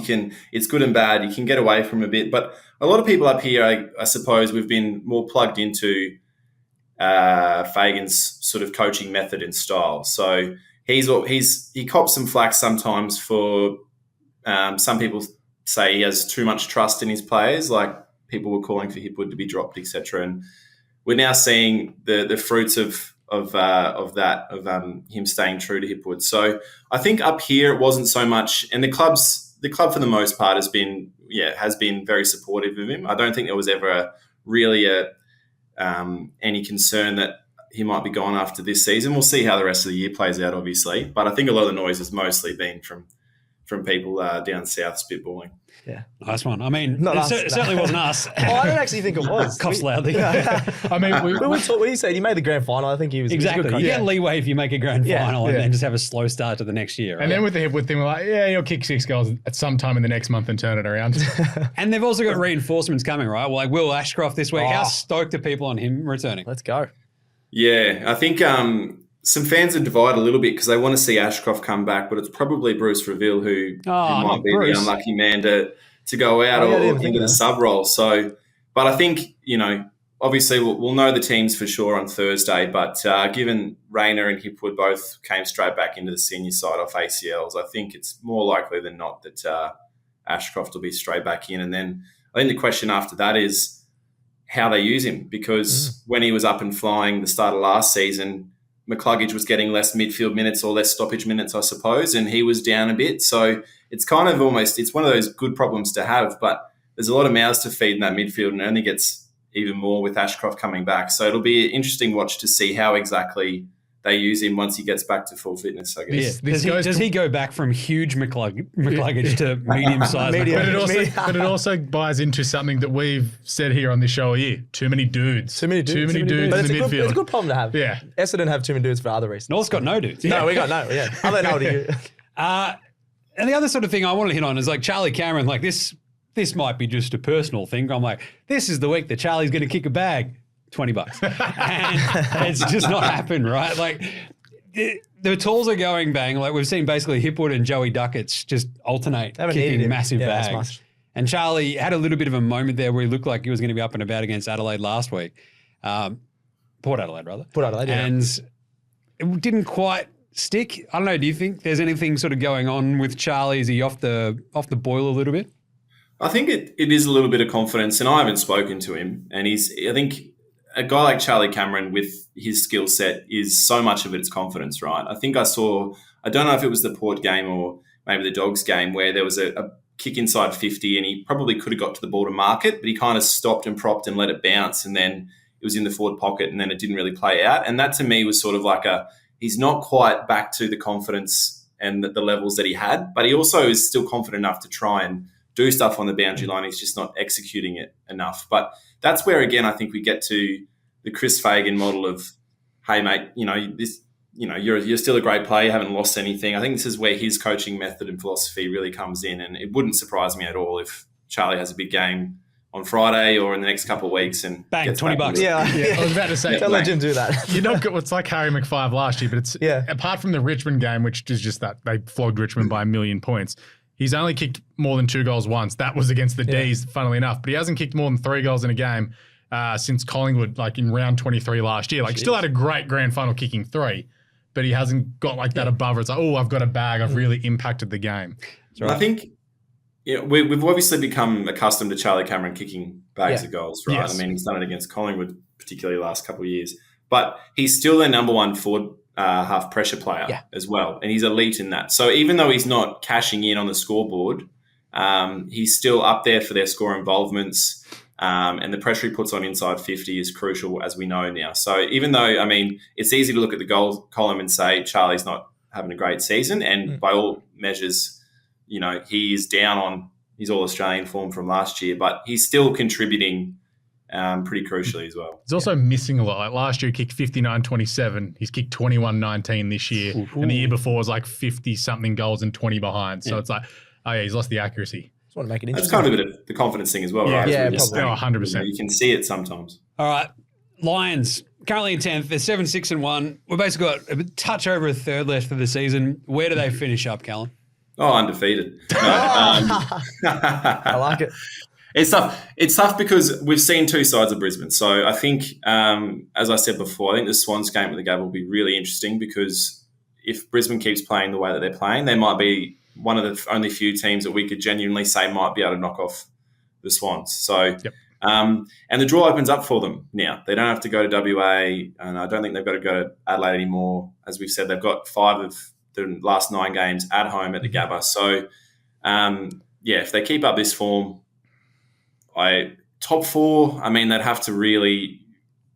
D: it's good and bad. You can get away from a bit, but a lot of people up here, I suppose, we've been more plugged into Fagan's sort of coaching method and style. So he cops some flack sometimes for some people say he has too much trust in his players, like people were calling for Hipwood to be dropped, etc. And we're now seeing the fruits of him staying true to Hipwood. So I think up here it wasn't so much, and the club for the most part has been very supportive of him. I don't think there was ever any concern that he might be gone after this season. We'll see how the rest of the year plays out, obviously, but I think a lot of the noise has mostly been from people down south spitballing.
C: Yeah.
A: Nice one. I mean,
C: it
A: certainly wasn't us.
C: I don't actually think it was.
A: Coughs loudly.
B: I mean,
C: we said he made the grand final. I think he was
A: Exactly.
C: He was a good
A: You
C: coach.
A: get leeway if you make a grand final and then just have a slow start to the next year. Right?
B: And then with the Hipwood thing, we're like, he'll kick 6 goals at some time in the next month and turn it around.
A: And they've also got reinforcements coming, right? Well, like Will Ashcroft this week. How stoked are people on him returning?
C: Let's go.
D: Yeah, I think some fans are divided a little bit because they want to see Ashcroft come back, but it's probably Bruce Reville who might be the unlucky man to go out or into the sub role. So, but I think, obviously we'll know the teams for sure on Thursday, but given Rayner and Hipwood both came straight back into the senior side off ACLs, I think it's more likely than not that Ashcroft will be straight back in. And then I think the question after that is how they use him, because when he was up and flying the start of last season, McCluggage was getting less midfield minutes or less stoppage minutes, I suppose, and he was down a bit. So it's kind of it's one of those good problems to have, but there's a lot of mouths to feed in that midfield, and it only gets even more with Ashcroft coming back. So it'll be an interesting watch to see how exactly they use him once he gets back to full fitness, I guess.
A: Yeah. Does he go back from huge McCluggage to medium-sized McCluggage?
B: But it also buys into something that we've said here on this show all year. Too many dudes.
C: Too many dudes
B: in the midfield.
C: It's a good problem to have.
B: Yeah.
C: Essendon have too many dudes for other reasons.
A: North's got no dudes.
C: No, we got no. Yeah. Other than how do you?
A: And the other sort of thing I want to hit on is like Charlie Cameron, like this might be just a personal thing. I'm like, this is the week that Charlie's going to kick a bag, $20. And it's just not happened, right? Like the tools are going bang. Like we've seen basically Hipwood and Joey Duckett's just alternate kicking massive bags. And Charlie had a little bit of a moment there where he looked like he was going to be up and about against Adelaide last week. Port Adelaide, rather.
C: Port Adelaide, yeah.
A: And it didn't quite stick. I don't know. Do you think there's anything sort of going on with Charlie? Is he off the boil a little bit?
D: I think it is a little bit of confidence, and I haven't spoken to him. And I think a guy like Charlie Cameron with his skill set is so much of it's confidence, right? I think I don't know if it was the Port game or maybe the Dogs game where there was a kick inside 50 and he probably could have got to the ball to mark it, but he kind of stopped and propped and let it bounce, and then it was in the forward pocket and then it didn't really play out. And that to me was sort of like he's not quite back to the confidence and the levels that he had, but he also is still confident enough to try and do stuff on the boundary line. He's just not executing it enough. But that's where, again, I think we get to the Chris Fagan model of, hey, mate, you're still a great player. You haven't lost anything. I think this is where his coaching method and philosophy really comes in. And it wouldn't surprise me at all if Charlie has a big game on Friday or in the next couple of weeks and
A: bang,
D: gets
A: $20.
D: back.
C: Yeah.
B: I was about to say,
C: Don't let Jim do that.
B: you're not good. It's like Harry McFive last year, but it's apart from the Richmond game, which is just that they flogged Richmond by 1 million points. He's only kicked more than 2 goals once. That was against the D's, funnily enough. But he hasn't kicked more than 3 goals in a game since Collingwood, like in round 23 last year. Like, still had a great grand final kicking 3, but he hasn't got like that above. It's like, oh, I've got a bag. I've really impacted the game.
C: Right.
D: I think we've obviously become accustomed to Charlie Cameron kicking bags of goals, right?
B: Yes.
D: I mean, he's done it against Collingwood, particularly the last couple of years. But he's still their number one forward half pressure player as well. And he's elite in that. So even though he's not cashing in on the scoreboard, he's still up there for their score involvements. And the pressure he puts on inside 50 is crucial, as we know now. So even though, I mean, it's easy to look at the goal column and say Charlie's not having a great season. And by all measures, you know, he is down on his All-Australian form from last year, but he's still contributing pretty crucially as well.
B: He's also missing a lot. Like last year, he kicked 59-27. He's kicked 21-19 this year. And the year before was like 50-something goals and 20 behind. So it's like, oh, yeah, he's lost the accuracy.
C: Just want to make it
D: That's
C: interesting.
D: kind of a bit of the confidence thing as well, right?
C: Yeah,
D: As we were
C: probably.
D: just saying.
B: 100%.
D: You can see it sometimes.
A: All right. Lions, currently in 10th. They're 7-6-1. We've basically got a touch over a third left of the season. Where do they finish up, Callum?
D: Oh, undefeated. No,
C: I like it.
D: It's tough. It's tough because we've seen two sides of Brisbane. So I think, as I said before, I think the Swans game at the Gabba will be really interesting because if Brisbane keeps playing the way that they're playing, they might be one of the only few teams that we could genuinely say might be able to knock off the Swans. So, and the draw opens up for them now. They don't have to go to WA, and I don't think they've got to go to Adelaide anymore. As we've said, they've got 5 of the last 9 games at home at the Gabba. So, if they keep up this form, top 4, I mean, they'd have to really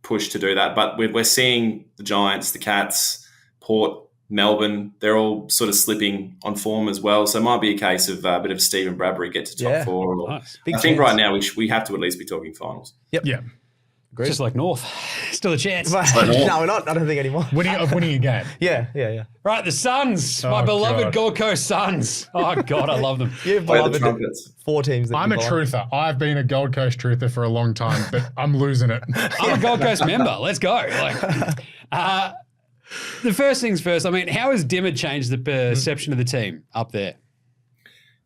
D: push to do that. But we're seeing the Giants, the Cats, Port, Melbourne, they're all sort of slipping on form as well. So it might be a case of a bit of Stephen Bradbury get to top 4. Or,
A: Nice.
D: I think right now we have to at least be talking finals.
C: Yep.
B: Yeah.
C: Agreed.
A: Just like North. Still a chance.
C: No, we're not. I don't think anymore.
B: Winning a game.
C: Yeah.
A: Right, the Suns. My
B: Oh,
A: beloved
B: God.
A: Gold Coast Suns. Oh, God, I love them.
C: You've
D: Play the
C: beloved
D: trumpets.
C: 4 teams. That
B: I'm
C: you
B: a
C: follow.
B: truther. I've been a Gold Coast truther for a long time, but I'm losing it.
A: I'm a Gold Coast member. Let's go. The first things first, I mean, how has Dimmer changed the perception of the team up there?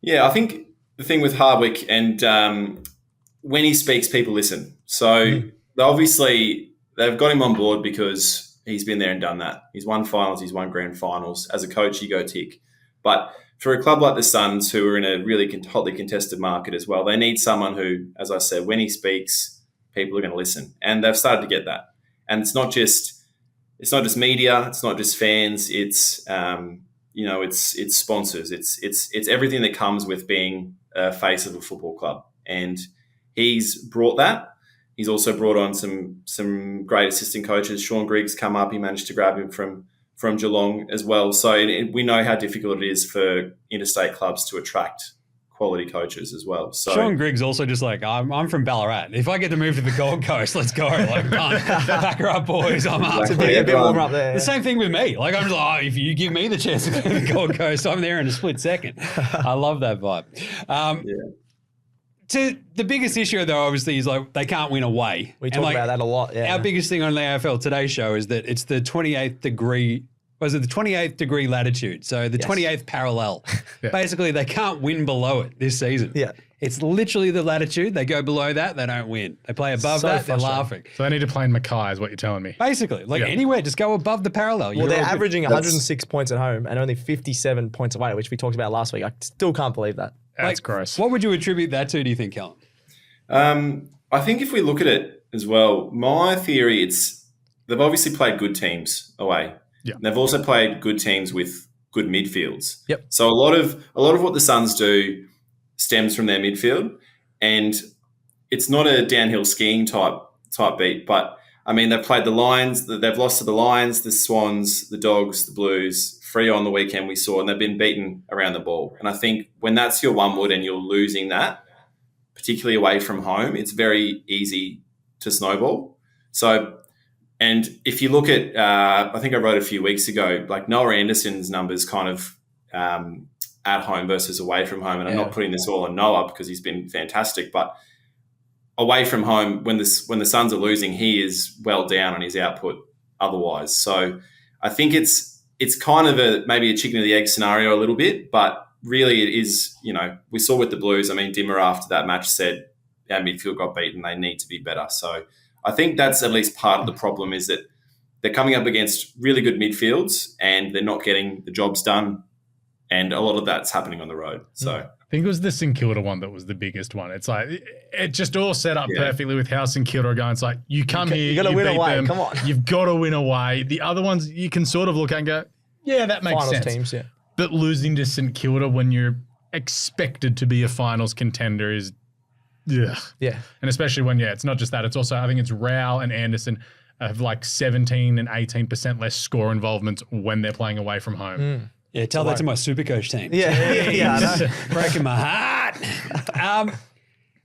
D: Yeah, I think the thing with Hardwick and when he speaks, people listen. So obviously they've got him on board because he's been there and done that. He's won finals, he's won grand finals. As a coach, you go tick. But for a club like the Suns, who are in a really hotly contested market as well, they need someone who, as I said, when he speaks, people are going to listen. And they've started to get that. And it's not just media, it's not just fans, it's it's sponsors, it's everything that comes with being a face of a football club. And he's brought that. He's also brought on some great assistant coaches. Sean Griggs come up. He managed to grab him from Geelong as well. So we know how difficult it is for interstate clubs to attract quality coaches as well. So
A: Sean Griggs also just like, I'm from Ballarat. If I get to move to the Gold Coast, let's go. Like, back her up, boys. I'm up.
C: It's a bit warmer up there.
A: The same thing with me. Like, I'm just like, if you give me the chance to go to the Gold Coast, I'm there in a split second. I love that vibe. To the biggest issue, though, obviously, is like they can't win away.
C: We talk about that a lot. Yeah.
A: Our biggest thing on the AFL Today Show is that it's the 28th degree. Was it the 28th degree latitude? So the 28th parallel. Basically, they can't win below it this season.
C: Yeah.
A: It's literally the latitude. They go below that, they don't win. They play above
C: So
A: that, they're
C: frustrating.
A: laughing.
B: So they need to play in Mackay is what you're telling me.
A: Basically, anywhere, just go above the parallel.
C: Well,
A: You're
C: they're
A: all good.
C: averaging 106 points at home and only 57 points away, which we talked about last week. I still can't believe that.
B: That's gross.
A: What would you attribute that to, do you think, Callum?
D: I think if we look at it as well, my theory, they've obviously played good teams away.
B: Yeah.
D: And they've also played good teams with good midfields.
C: Yep.
D: So a lot of what the Suns do stems from their midfield, and it's not a downhill skiing type beat. But I mean, they've played the Lions, they've lost to the Lions, the Swans, the Dogs, the Blues. Freo on the weekend we saw, and they've been beaten around the ball. And I think when that's your one wood and you're losing that, particularly away from home, it's very easy to snowball. So, and if you look at, I think I wrote a few weeks ago, like Noah Anderson's numbers kind of at home versus away from home. And I'm not putting this all on Noah because he's been fantastic, but away from home, when the Suns are losing, he is well down on his output otherwise. So I think it's kind of maybe a chicken or the egg scenario a little bit, but really it is, we saw with the Blues, I mean, Dimmer after that match said our midfield got beaten, they need to be better. So I think that's at least part of the problem, is that they're coming up against really good midfields and they're not getting the jobs done. And a lot of that's happening on the road. So
B: I think it was the St Kilda one that was the biggest one. It's like, it just all set up perfectly with how St Kilda are going. It's like, you come here,
C: you got to win away.
B: Them,
C: come on.
B: You've got to win away. The other ones, you can sort of look at and go, yeah, that makes
C: Finals
B: sense.
C: teams, yeah.
B: But losing to St Kilda when you're expected to be a finals contender is, yeah. And especially when, it's not just that. It's also, I think it's Rao and Anderson have like 17 and 18% less score involvements when they're playing away from home.
A: Yeah, tell that to my Supercoach team.
C: Yeah, I know.
A: Breaking my heart.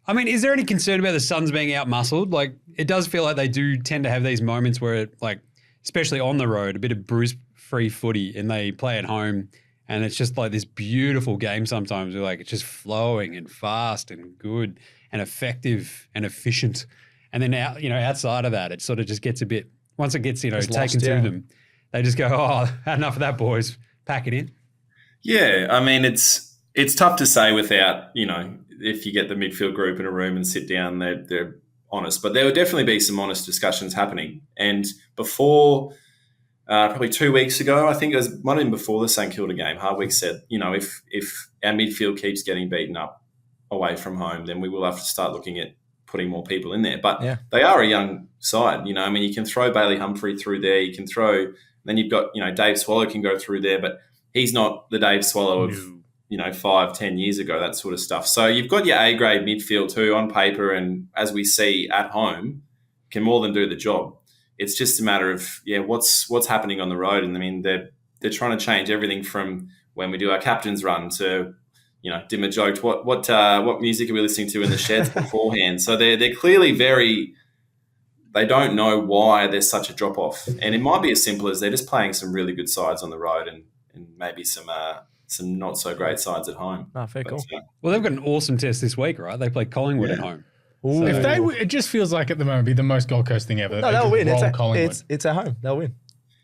A: I mean, is there any concern about the Suns being out-muscled? Like, it does feel like they do tend to have these moments where, it, like, especially on the road, a bit of bruise-free footy, and they play at home, and it's just like this beautiful game sometimes where, like, it's just flowing and fast and good and effective and efficient. And then, outside of that, it sort of just gets a bit, once it gets, taken
C: lost,
A: to them, they just go, had enough of that, boys. Pack it in.
D: Yeah, I mean, it's tough to say without, if you get the midfield group in a room and sit down, they're honest. But there will definitely be some honest discussions happening. And before, probably 2 weeks ago, I think it might have been before the St Kilda game, Hardwick said, if our midfield keeps getting beaten up away from home, then we will have to start looking at putting more people in there. But they are a young side. I mean, you can throw Bailey Humphrey through there. You can throw... Then you've got, Dave Swallow can go through there, but he's not the Dave Swallow of, 5-10 years ago, that sort of stuff. So you've got your A-grade midfield too on paper, and as we see at home, can more than do the job. It's just a matter of, what's happening on the road. And I mean, they're trying to change everything from when we do our captain's run to, Dimmer joked, what music are we listening to in the sheds beforehand? So they're clearly they don't know why there's such a drop-off. And it might be as simple as they're just playing some really good sides on the road and maybe some not-so-great sides at home.
C: Fair call.
A: Well, they've got an awesome test this week, right? They play Collingwood at home.
B: So, it just feels like at the moment be the most Gold Coast thing ever.
C: No, they'll win.
B: It's
C: at home. They'll win.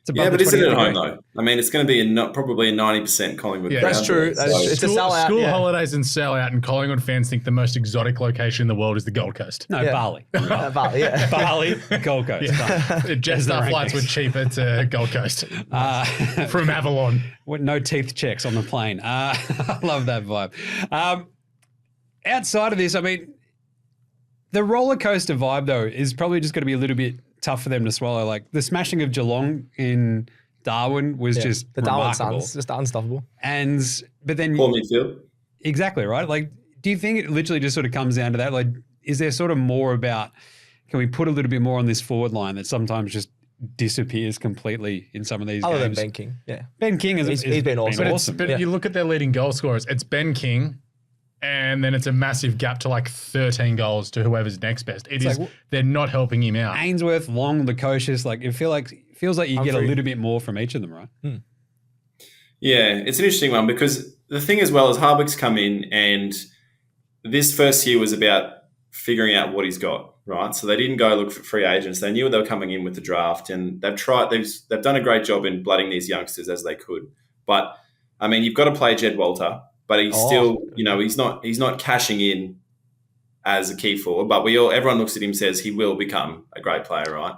D: But is it at home though? I mean, it's going to be probably a 90% Collingwood.
B: Yeah,
C: that's true. It's a sellout.
B: School holidays and sellout, and Collingwood fans think the most exotic location in the world is the Gold Coast.
A: No, Bali.
C: Bali, yeah.
A: Bali, Gold Coast.
B: Jetstar flights were cheaper to Gold Coast from Avalon.
A: With no teeth checks on the plane. I love that vibe. Outside of this, I mean, the roller coaster vibe though is probably just going to be a little bit tough for them to swallow. Like the smashing of Geelong in Darwin was just
C: the Darwin
A: remarkable.
C: Suns, just unstoppable.
A: But then
D: poor midfield.
A: Exactly right. Like, do you think it literally just sort of comes down to that? Like, is there sort of more about, can we put a little bit more on this forward line that sometimes just disappears completely in some of these
C: games?
A: Other
C: than Ben King,
A: Ben King
C: he's been awesome.
B: But you look at their leading goal scorers, it's Ben King, and then it's a massive gap to like 13 goals to whoever's next best. They're not helping him out.
A: Ainsworth, Long, Lukosius, like it feels like you get a little bit more from each of them, right?
D: Yeah, it's an interesting one because the thing as well is Hardwick's come in and this first year was about figuring out what he's got, right? So they didn't go look for free agents. They knew they were coming in with the draft, and they've done a great job in blooding these youngsters as they could. But I mean, you've got to play Jed Walter. But he's still, he's not cashing in as a key forward. But everyone looks at him and says he will become a great player, right?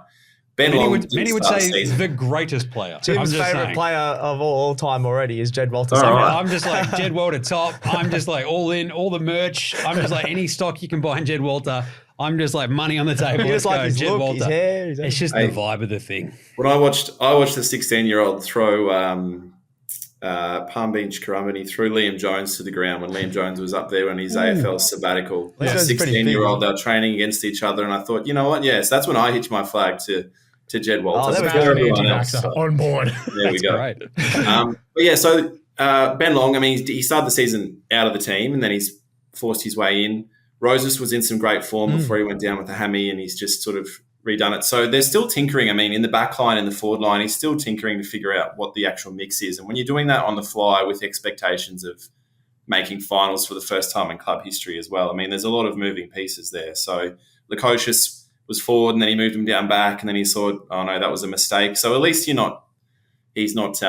A: Many would say he's the greatest player.
C: Jim's favourite player of all time already is Jed Walter.
A: I'm just like Jed Walter top. I'm just like all in, all the merch. I'm just like any stock you can buy in Jed Walter. I'm just like money on the table.
C: Let's go,
A: his
C: Jed
A: look,
C: Walter.
A: His hair, it's just the vibe of the thing.
D: When I watched the 16-year-old throw Palm Beach Currumbin, he threw Liam Jones to the ground when Liam Jones was up there on his AFL sabbatical. 16-year-old, they were training against each other, and I thought, you know what? Yes, that's when I hitched my flag to Jed Walter.
B: On board.
D: There we go. Great. So Ben Long, I mean, he started the season out of the team, and then he's forced his way in. Roses was in some great form before he went down with a hammy, and he's just sort of redone it. So they're still tinkering. I mean, in the back line and the forward line, he's still tinkering to figure out what the actual mix is. And when you're doing that on the fly with expectations of making finals for the first time in club history as well, I mean, there's a lot of moving pieces there. So Lukosius was forward and then he moved him down back and then he saw, oh no, that was a mistake. So at least he's not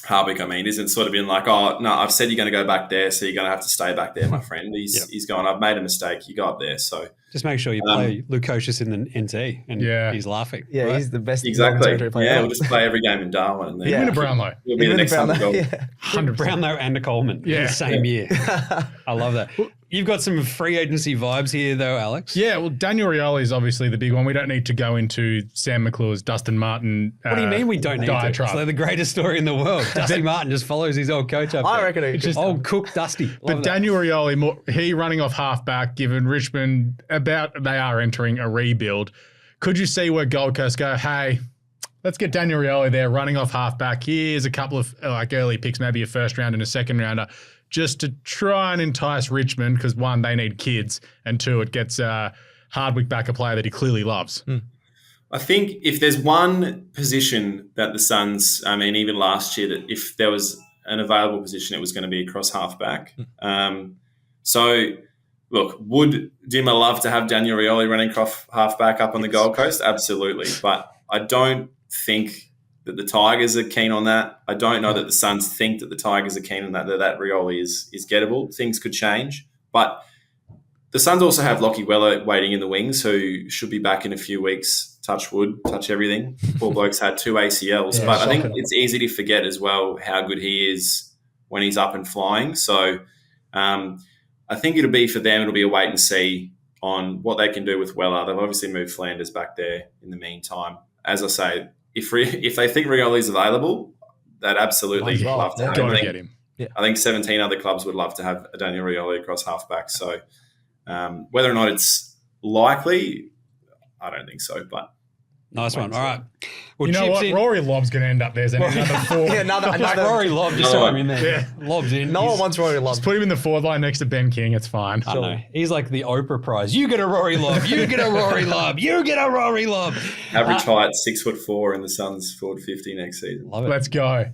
D: Harvick, I mean, isn't sort of been like, oh, no, I've said you're going to go back there, so you're going to have to stay back there, my friend. He's going, I've made a mistake, you go up there. So
A: just make sure you play Lukosius in the NT and he's laughing.
C: Yeah,
A: right?
C: He's the best.
D: Exactly.
C: Player.
D: Yeah, we'll just play every game in Darwin. And then
B: Win a Brownlow.
D: We'll be the next time.
A: Brownlow and a Coleman in the same year. I love that. You've got some free agency vibes here, though, Alex.
B: Yeah, well, Daniel Rioli is obviously the big one. We don't need to go into Sam McClure's, Dustin Martin.
A: What do you mean we don't need to? It's like the greatest story in the world. Dusty Martin just follows his old coach up there.
C: I reckon it's just
A: old cook Dusty.
B: But Daniel Rioli, he running off halfback, given Richmond they are entering a rebuild. Could you see where Gold Coast go, hey, let's get Daniel Rioli there running off halfback. Here's a couple of early picks, maybe a first round and a second rounder, just to try and entice Richmond because, one, they need kids, and two, it gets Hardwick back a player that he clearly loves.
D: I think if there's one position that the Suns, I mean, even last year, that if there was an available position, it was going to be across halfback. So, look, would Dimmer love to have Daniel Rioli running across halfback up on the Gold Coast? Absolutely. But I don't think that the Tigers are keen on that. I don't know that the Suns think that the Tigers are keen on that Rioli is gettable. Things could change. But the Suns also have Lockie Weller waiting in the wings, who should be back in a few weeks. Touch wood, touch everything. Poor bloke's had 2 ACLs. But I think it's easy to forget as well how good he is when he's up and flying. So I think it'll be a wait and see on what they can do with Weller. They've obviously moved Flanders back there in the meantime. As I say, if they think Rioli's available, they'd absolutely love to have him.
B: Get him.
C: Yeah.
D: I think 17 other clubs would love to have a Daniel Rioli across halfback. So whether or not it's likely, I don't think so. But
A: nice one. All right. Well,
B: you know what? Rory Lobb's going to end up there. Another 4.
A: another Rory Lobb. Just throw him in there.
B: Yeah.
A: Lobb's in.
C: No one wants Rory Lobb.
B: Just put him in the forward line next to Ben King. It's fine.
A: I know. He's like the Oprah Prize. You get a Rory Lobb. You get a Rory Lobb. You get a Rory Lobb.
D: Average height 6'4" in the Suns forward 50 next season.
A: Love it.
B: Let's go.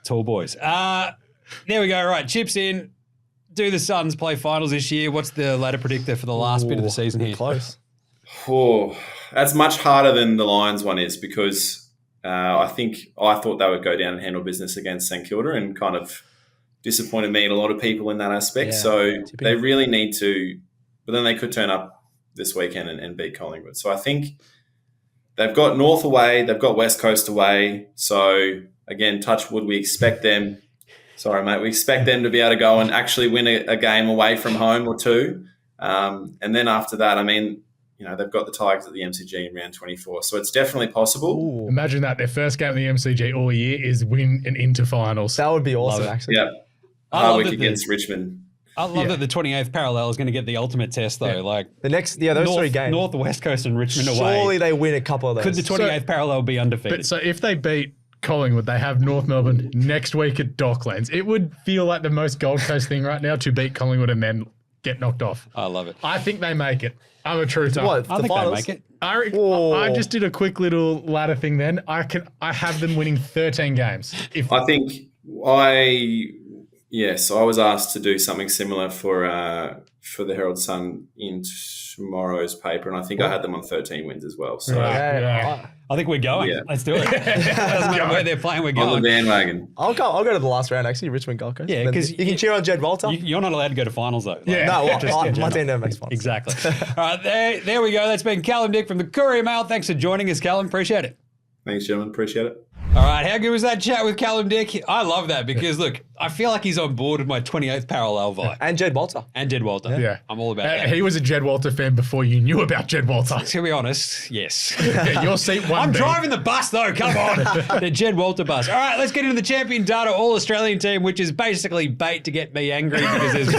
A: Tall boys. There we go. Right. Chips in. Do the Suns play finals this year? What's the ladder predictor for the last bit of the season here?
C: Close.
D: Oh, that's much harder than the Lions one is because I thought they would go down and handle business against St Kilda and kind of disappointed me and a lot of people in that aspect.
C: Yeah,
D: so they really need to, but then they could turn up this weekend and beat Collingwood. So I think they've got North away, they've got West Coast away. So again, touch wood, we expect them. Sorry, mate. We expect them to be able to go and actually win a game away from home or two. And then after that, I mean, they've got the Tigers at the MCG in round 24. So it's definitely possible.
B: Ooh. Imagine that. Their first game at the MCG all year is win and into finals.
C: That would be awesome, actually.
D: Yeah. Hardwick against Richmond.
A: I love that the 28th parallel is going to get the ultimate test, though.
B: Yeah.
A: Like
C: the next, those 3 games.
A: North, West Coast and Richmond away.
C: Surely they win a couple of those.
A: Could the 28th parallel be undefeated?
B: But so if they beat Collingwood, they have North Melbourne next week at Docklands. It would feel like the most Gold Coast thing right now to beat Collingwood and then get knocked off.
A: I love it.
B: I think they make it. I'm a truther.
C: What?
A: I
C: The
A: think
C: finals?
A: they make it.
B: I just did a quick little ladder thing then. I have them winning 13 games.
D: I was asked to do something similar for the Herald Sun in tomorrow's paper, and I think I had them on 13 wins as well. So
C: Yeah.
A: I think we're going.
D: Yeah.
A: Let's do it. Doesn't matter where they're playing, we're
D: on
A: going.
D: the bandwagon.
C: I'll go to the last round, actually, Richmond Gold Coast.
A: Yeah,
C: Then
A: 'cause
C: you can cheer on Jed Walter.
A: You're not allowed to go to finals, though.
B: Yeah.
C: No,
A: in
C: my
A: general.
C: team never makes finals.
A: Exactly. All right, there we go. That's been Callum Dick from the Courier Mail. Thanks for joining us, Callum. Appreciate it.
D: Thanks, gentlemen. Appreciate it.
A: All right, how good was that chat with Callum Dick? I love that because, look, I feel like he's on board with my 28th parallel vibe.
C: And Jed Walter.
A: And Jed Walter.
B: Yeah.
A: I'm all about that.
B: He was a Jed Walter fan before you knew about Jed Walter.
A: To be honest, yes.
B: Your seat 1B.
A: I'm driving the bus, though. Come on. The Jed Walter bus. All right, let's get into the champion data All-Australian team, which is basically bait to get me angry because there's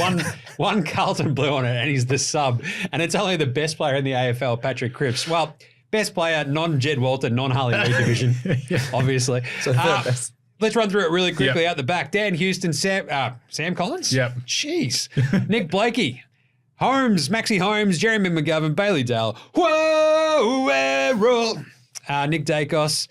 A: one Carlton blue on it and he's the sub. And it's only the best player in the AFL, Patrick Cripps. Well, best player, non-Jed Walter, non-Harley Reid division, obviously.
C: So third best.
A: Let's run through it really quickly out the back. Dan Houston, Sam Collins?
B: Yep.
A: Jeez. Nick Blakey. Holmes, Maxie Holmes, Jeremy McGovern, Bailey Dale. Whoa, Errol. Nick Dacos.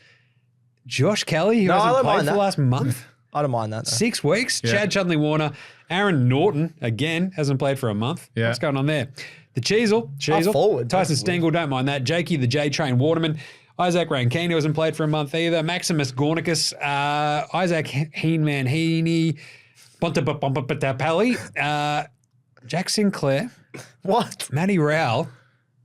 A: Josh Kelly, who hasn't played for the last month.
C: I don't mind that. Though.
A: 6 weeks.
B: Yeah.
A: Chad Chudley-Warner. Aaron Norton, again, hasn't played for a month.
B: Yeah.
A: What's going on there? The Cheezel.
C: forward,
A: Tyson
C: definitely.
A: Stengel, don't mind that. Jakey, the J-Train Waterman. Isaac Rankine hasn't played for a month either. Maximus Gornicus. Isaac Heenman Heaney. Bontempelli. Jack Sinclair.
C: What?
A: Matty Rowell.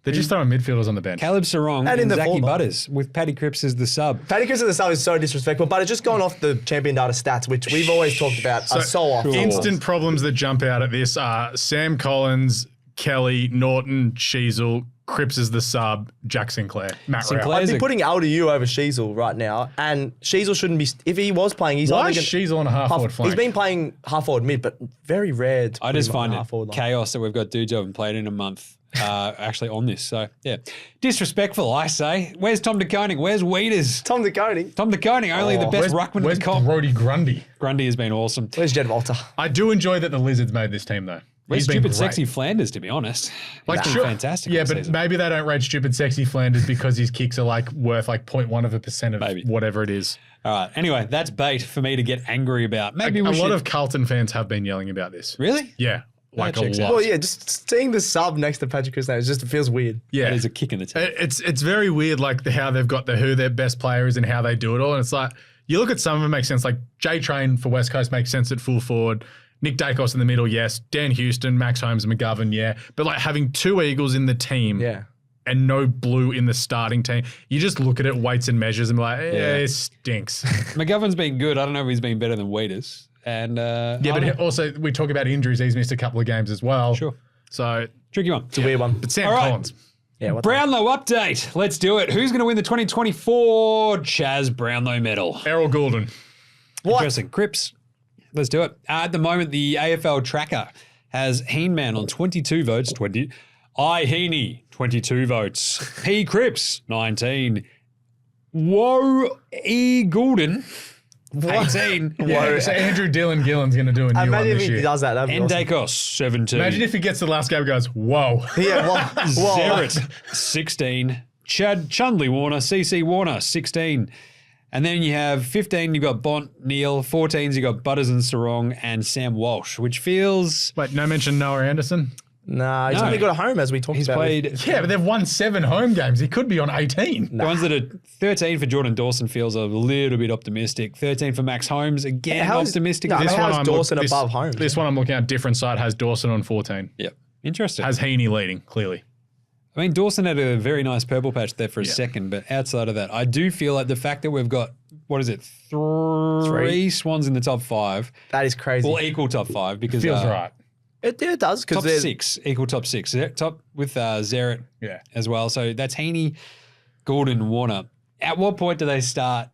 B: They're just throwing midfielders on the bench.
A: Caleb Sarong
C: And in
A: and
C: the
A: Zachy
C: former.
A: Butters with Paddy Cripps as the sub.
C: Paddy Cripps at the start is so disrespectful, but it's just gone off the champion data stats, which we've always talked about so often.
B: Instant problems that jump out at this are Sam Collins, Kelly, Norton, Sheasel, Cripps is the sub, Jack Sinclair, Matt Rowell.
A: Sinclair-
C: I'd be putting LDU over Sheasel right now, and Sheasel shouldn't be. If he was playing, he's
B: Why
C: only
B: is
C: gonna-
B: Sheasel on a half-forward flank?
C: He's been playing half forward mid, but very rare. To
A: I
C: put
A: just
C: him on
A: find
C: the
A: it
C: half forward line.
A: chaos that we've got dudes who haven't played in a month actually on this. So, yeah. Disrespectful, I say. Where's Tom DeKoning? Where's Weeders?
C: Tom DeKoning.
A: Tom DeKoning, only the best ruckman
B: Where's
A: in the comp.
B: Brody Grundy?
A: Grundy has been awesome.
C: Where's Jed Walter?
B: I do enjoy that the Lizards made this team, though.
A: Where's
B: He's been
A: stupid
B: great.
A: sexy Flanders, to be honest?
B: Like,
A: He's been fantastic.
B: Yeah,
A: all
B: but
A: season.
B: maybe they don't rate stupid sexy Flanders because his kicks are like worth like 0.1% of
A: Maybe.
B: whatever it is.
A: All right. Anyway, that's bait for me to get angry about. Maybe
B: A
A: we should.
B: lot of Carlton fans have been yelling about this.
A: Really?
B: Yeah, like a
A: checks
B: lot.
A: out.
C: Well, yeah, just seeing the sub next to Patrick Christine, it feels weird.
B: Yeah,
A: That is a kick in the teeth.
B: It's very weird, like how they've got who their best player is and how they do it all. And it's like you look at some of them, makes sense. Like J Train for West Coast makes sense at full forward. Nick Dacos in the middle, yes. Dan Houston, Max Holmes, McGovern, yeah. But like having two Eagles in the team,
C: Yeah.
B: and no Blue in the starting team, you just look at it, weights and measures, and be like, it stinks.
A: McGovern's been good. I don't know if he's been better than Weeders. And
B: Yeah,
A: I don't know.
B: but also we talk about injuries. He's missed a couple of games as well.
A: Sure.
B: So,
A: Tricky one.
C: It's a weird one.
B: but Sam
A: All right.
B: Collins.
C: Yeah, what the-
A: Brownlow update. Let's do it. Who's going to win the 2024 Chaz Brownlow medal?
B: Errol Goulden.
C: What?
A: Interesting. Cripps. Let's do it. At the moment, the AFL tracker has Heenman on 22 votes. I Heaney, 22 votes. P. Cripps, 19. Woe E. Goulden, 18.
B: Yeah, so Andrew Dylan Gillen's going to do a new one
C: Imagine if
B: this
C: he
B: year.
C: does that. That'd be
A: And
C: awesome.
A: Dacos, 17.
B: Imagine if he gets to the last game and goes, whoa.
C: Yeah, well,
A: Zerrett, 16. Chad Chundley Warner, CC Warner, 16. And then you have 15, you've got Bont, Neil. 14s, you've got Butters and Sarong and Sam Walsh, which feels
B: Wait, no mention Noah Anderson?
C: Nah, he's
A: No.
C: only got a home as we talked
A: he's
C: about.
A: played.
B: Yeah, but they've won 7 home games. He could be on 18.
A: The ones that are 13 for Jordan Dawson feels a little bit optimistic. 13 for Max Holmes, again,
C: How is-
A: optimistic.
C: no,
A: This
C: how
A: one,
C: is
B: I'm
C: Dawson
B: this-
C: above Holmes?
B: This one I'm looking at, different side, has Dawson on 14.
A: yep, interesting.
B: Has Heaney leading, clearly.
A: I mean, Dawson had a very nice purple patch there for a
B: Yeah.
A: second, but outside of that, I do feel like the fact that we've got, what is it, three Swans in the top 5,
C: That is crazy.
A: well, equal top 5 because
B: Feels right.
C: It does because
A: top 6, equal top 6, top with Zerrett
B: Yeah.
A: as well. So that's Heaney, Goulden, Warner. At what point do they start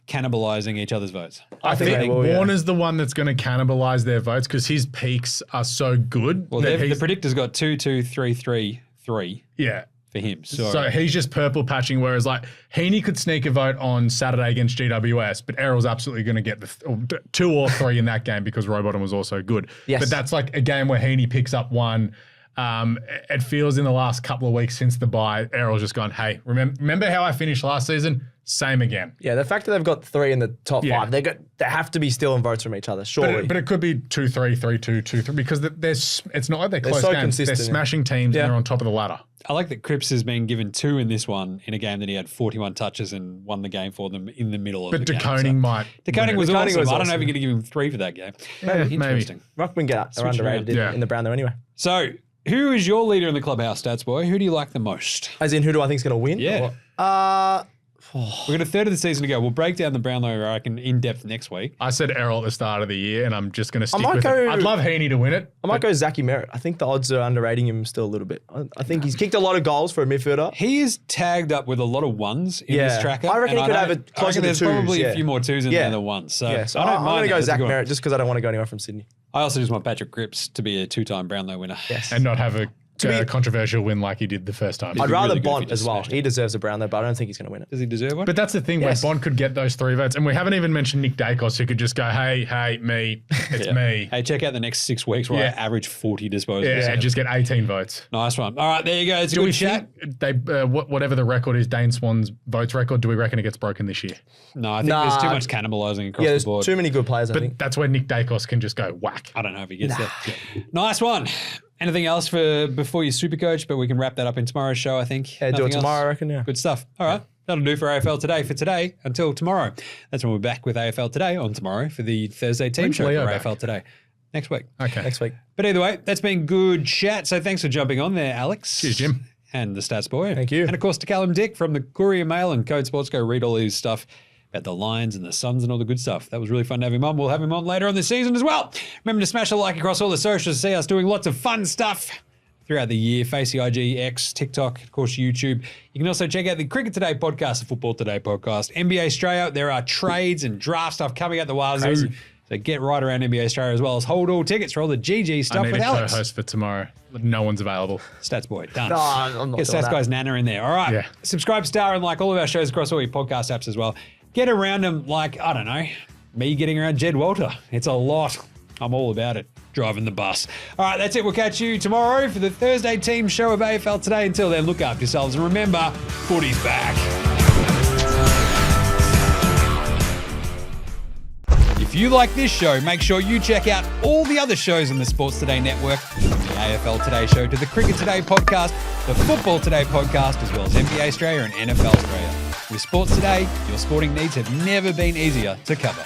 A: cannibalizing each other's votes?
B: I
C: think
B: think
C: they will, yeah.
B: Warner's the one that's going to cannibalize their votes because his peaks are so good.
A: Well,
B: that
A: the
B: he's-
A: predictor's got 2, 2, 3, 3, 3
B: yeah.
A: for him. So,
B: So he's just purple patching, whereas like Heaney could sneak a vote on Saturday against GWS, but Errol's absolutely going to get the 2 or 3 in that game because Rowbottom was also good.
C: Yes.
B: But that's like a game where Heaney picks up 1. It feels in the last couple of weeks since the bye, Errol's just gone, hey, remember how I finished last season? Same again.
C: yeah, the fact that they've got 3 in the top
B: Yeah.
C: 5, they have to be stealing votes from each other, surely.
B: But it could be 2-3, 3-2, 2-3 because it's not like they're close
C: so
B: games. They're
C: consistent, yeah.
B: smashing teams
C: Yeah.
B: and they're on top of the ladder.
A: I like that Cripps has been given 2 in this one in a game that he had 41 touches and won the game for them in the middle of
B: But
A: the game.
B: DeConing might.
A: DeConing was
C: DeConing
A: awesome.
C: was
A: I don't know if
C: awesome.
A: you're going to give him 3 for that game.
B: Yeah, maybe.
A: Interesting.
C: Ruckman are
A: Switch
C: underrated
A: around.
B: Yeah.
C: in the Brownlow anyway.
A: So, who is your leader in the clubhouse, Stats Boy? Who do you like the most?
C: As in, who do I think is going to win?
A: Yeah.
C: Or-
A: We've got a third of the season to go. We'll break down the Brownlow, I reckon, in depth next week.
B: I said Errol at the start of the year, and I'm just going to stick
C: might
B: with it.
C: go-
B: I'd love Heaney to win it.
C: I might go Zachy Merritt. I think the odds are underrating him still a little bit. I think he's kicked a lot of goals for a midfielder.
A: He is tagged up with a lot of 1s in
C: Yeah.
A: this tracker.
C: I reckon
A: and
C: he could
A: know-
C: have it
A: I
C: closer
A: reckon
C: to
A: there's
C: 2s,
A: probably
C: yeah.
A: a few more 2s in
C: Yeah.
A: there than 1s. So,
C: Yeah, so
A: I don't
C: I'm going
A: mind
C: to
A: that.
C: go
A: That's a
C: Zach
A: good one.
C: Merritt just because I don't want to go anywhere from Sydney.
A: I also just want Patrick Cripps to be a 2-time Brownlow winner.
C: Yes.
B: And not have a controversial win like he did the first time.
C: I'd rather
A: really good if he
C: Bont as
A: just
C: well.
A: smashed
C: He deserves a Brownlow, but I don't think he's going to win it.
A: Does he deserve one?
B: But that's the thing,
C: Yes.
B: where Bond could get those 3 votes. And we haven't even mentioned Nick Dacos, who could just go, hey, me, it's me.
A: Hey, check out the next 6 weeks where I average 40 disposals.
B: Yeah, and just get 18 votes.
A: Nice one. All right, there you go. It's a good chat.
B: Whatever the record is, Dane Swan's votes record, do we reckon it gets broken this year?
A: No, I think there's too much cannibalising across
C: Yeah,
A: the
C: there's
A: board.
C: too many good players, I
B: But
C: think.
B: that's where Nick Dacos can just go whack.
A: I don't know if he gets that. Nice one. Anything else before you super coach? But we can wrap that up in tomorrow's show, I think.
C: Yeah, do
A: Nothing
C: it tomorrow,
A: else?
C: I reckon, yeah.
A: Good stuff. All right. That'll do for AFL Today for today until tomorrow. That's when we're back with AFL Today on tomorrow for the Thursday team
B: When's
A: show
B: Leo
A: for
B: back?
A: AFL Today. Next week.
B: Okay.
C: Next week.
A: But either way, that's been good chat. So thanks for jumping on there, Alex.
B: Cheers, Jim.
A: And the Stats Boy.
C: Thank you.
A: And of course to Callum Dick from the Courier Mail and Code Sports. Go read all his stuff about the Lions and the Suns and all the good stuff. That was really fun to have him on. We'll have him on later on this season as well. Remember to smash a like across all the socials to see us doing lots of fun stuff throughout the year. Facey IG, X, TikTok, of course, YouTube. You can also check out the Cricket Today podcast, the Football Today podcast. NBA Australia, there are trades and draft stuff coming out the wazoo.
C: Crazy.
A: So get right around NBA Australia as well as hold all tickets for all the GG
B: I
A: stuff
B: need
A: with
B: a
A: Alex.
B: co-host for tomorrow. No one's available.
A: Stats Boy, done.
C: No, I'm not
A: Get
C: doing
A: Stats
C: that.
A: Guy's Nana in there. All right.
B: Yeah.
A: Subscribe, star, and like all of our shows across all your podcast apps as well. Get around them like, I don't know, me getting around Jed Walter. It's a lot. I'm all about it. Driving the bus. All right, that's it. We'll catch you tomorrow for the Thursday team show of AFL Today. Until then, look after yourselves and remember, footy's back. If you like this show, make sure you check out all the other shows on the Sports Today network, from the AFL Today Show to the Cricket Today podcast, the Football Today podcast, as well as NBA Australia and NFL Australia. With Sports Today, your sporting needs have never been easier to cover.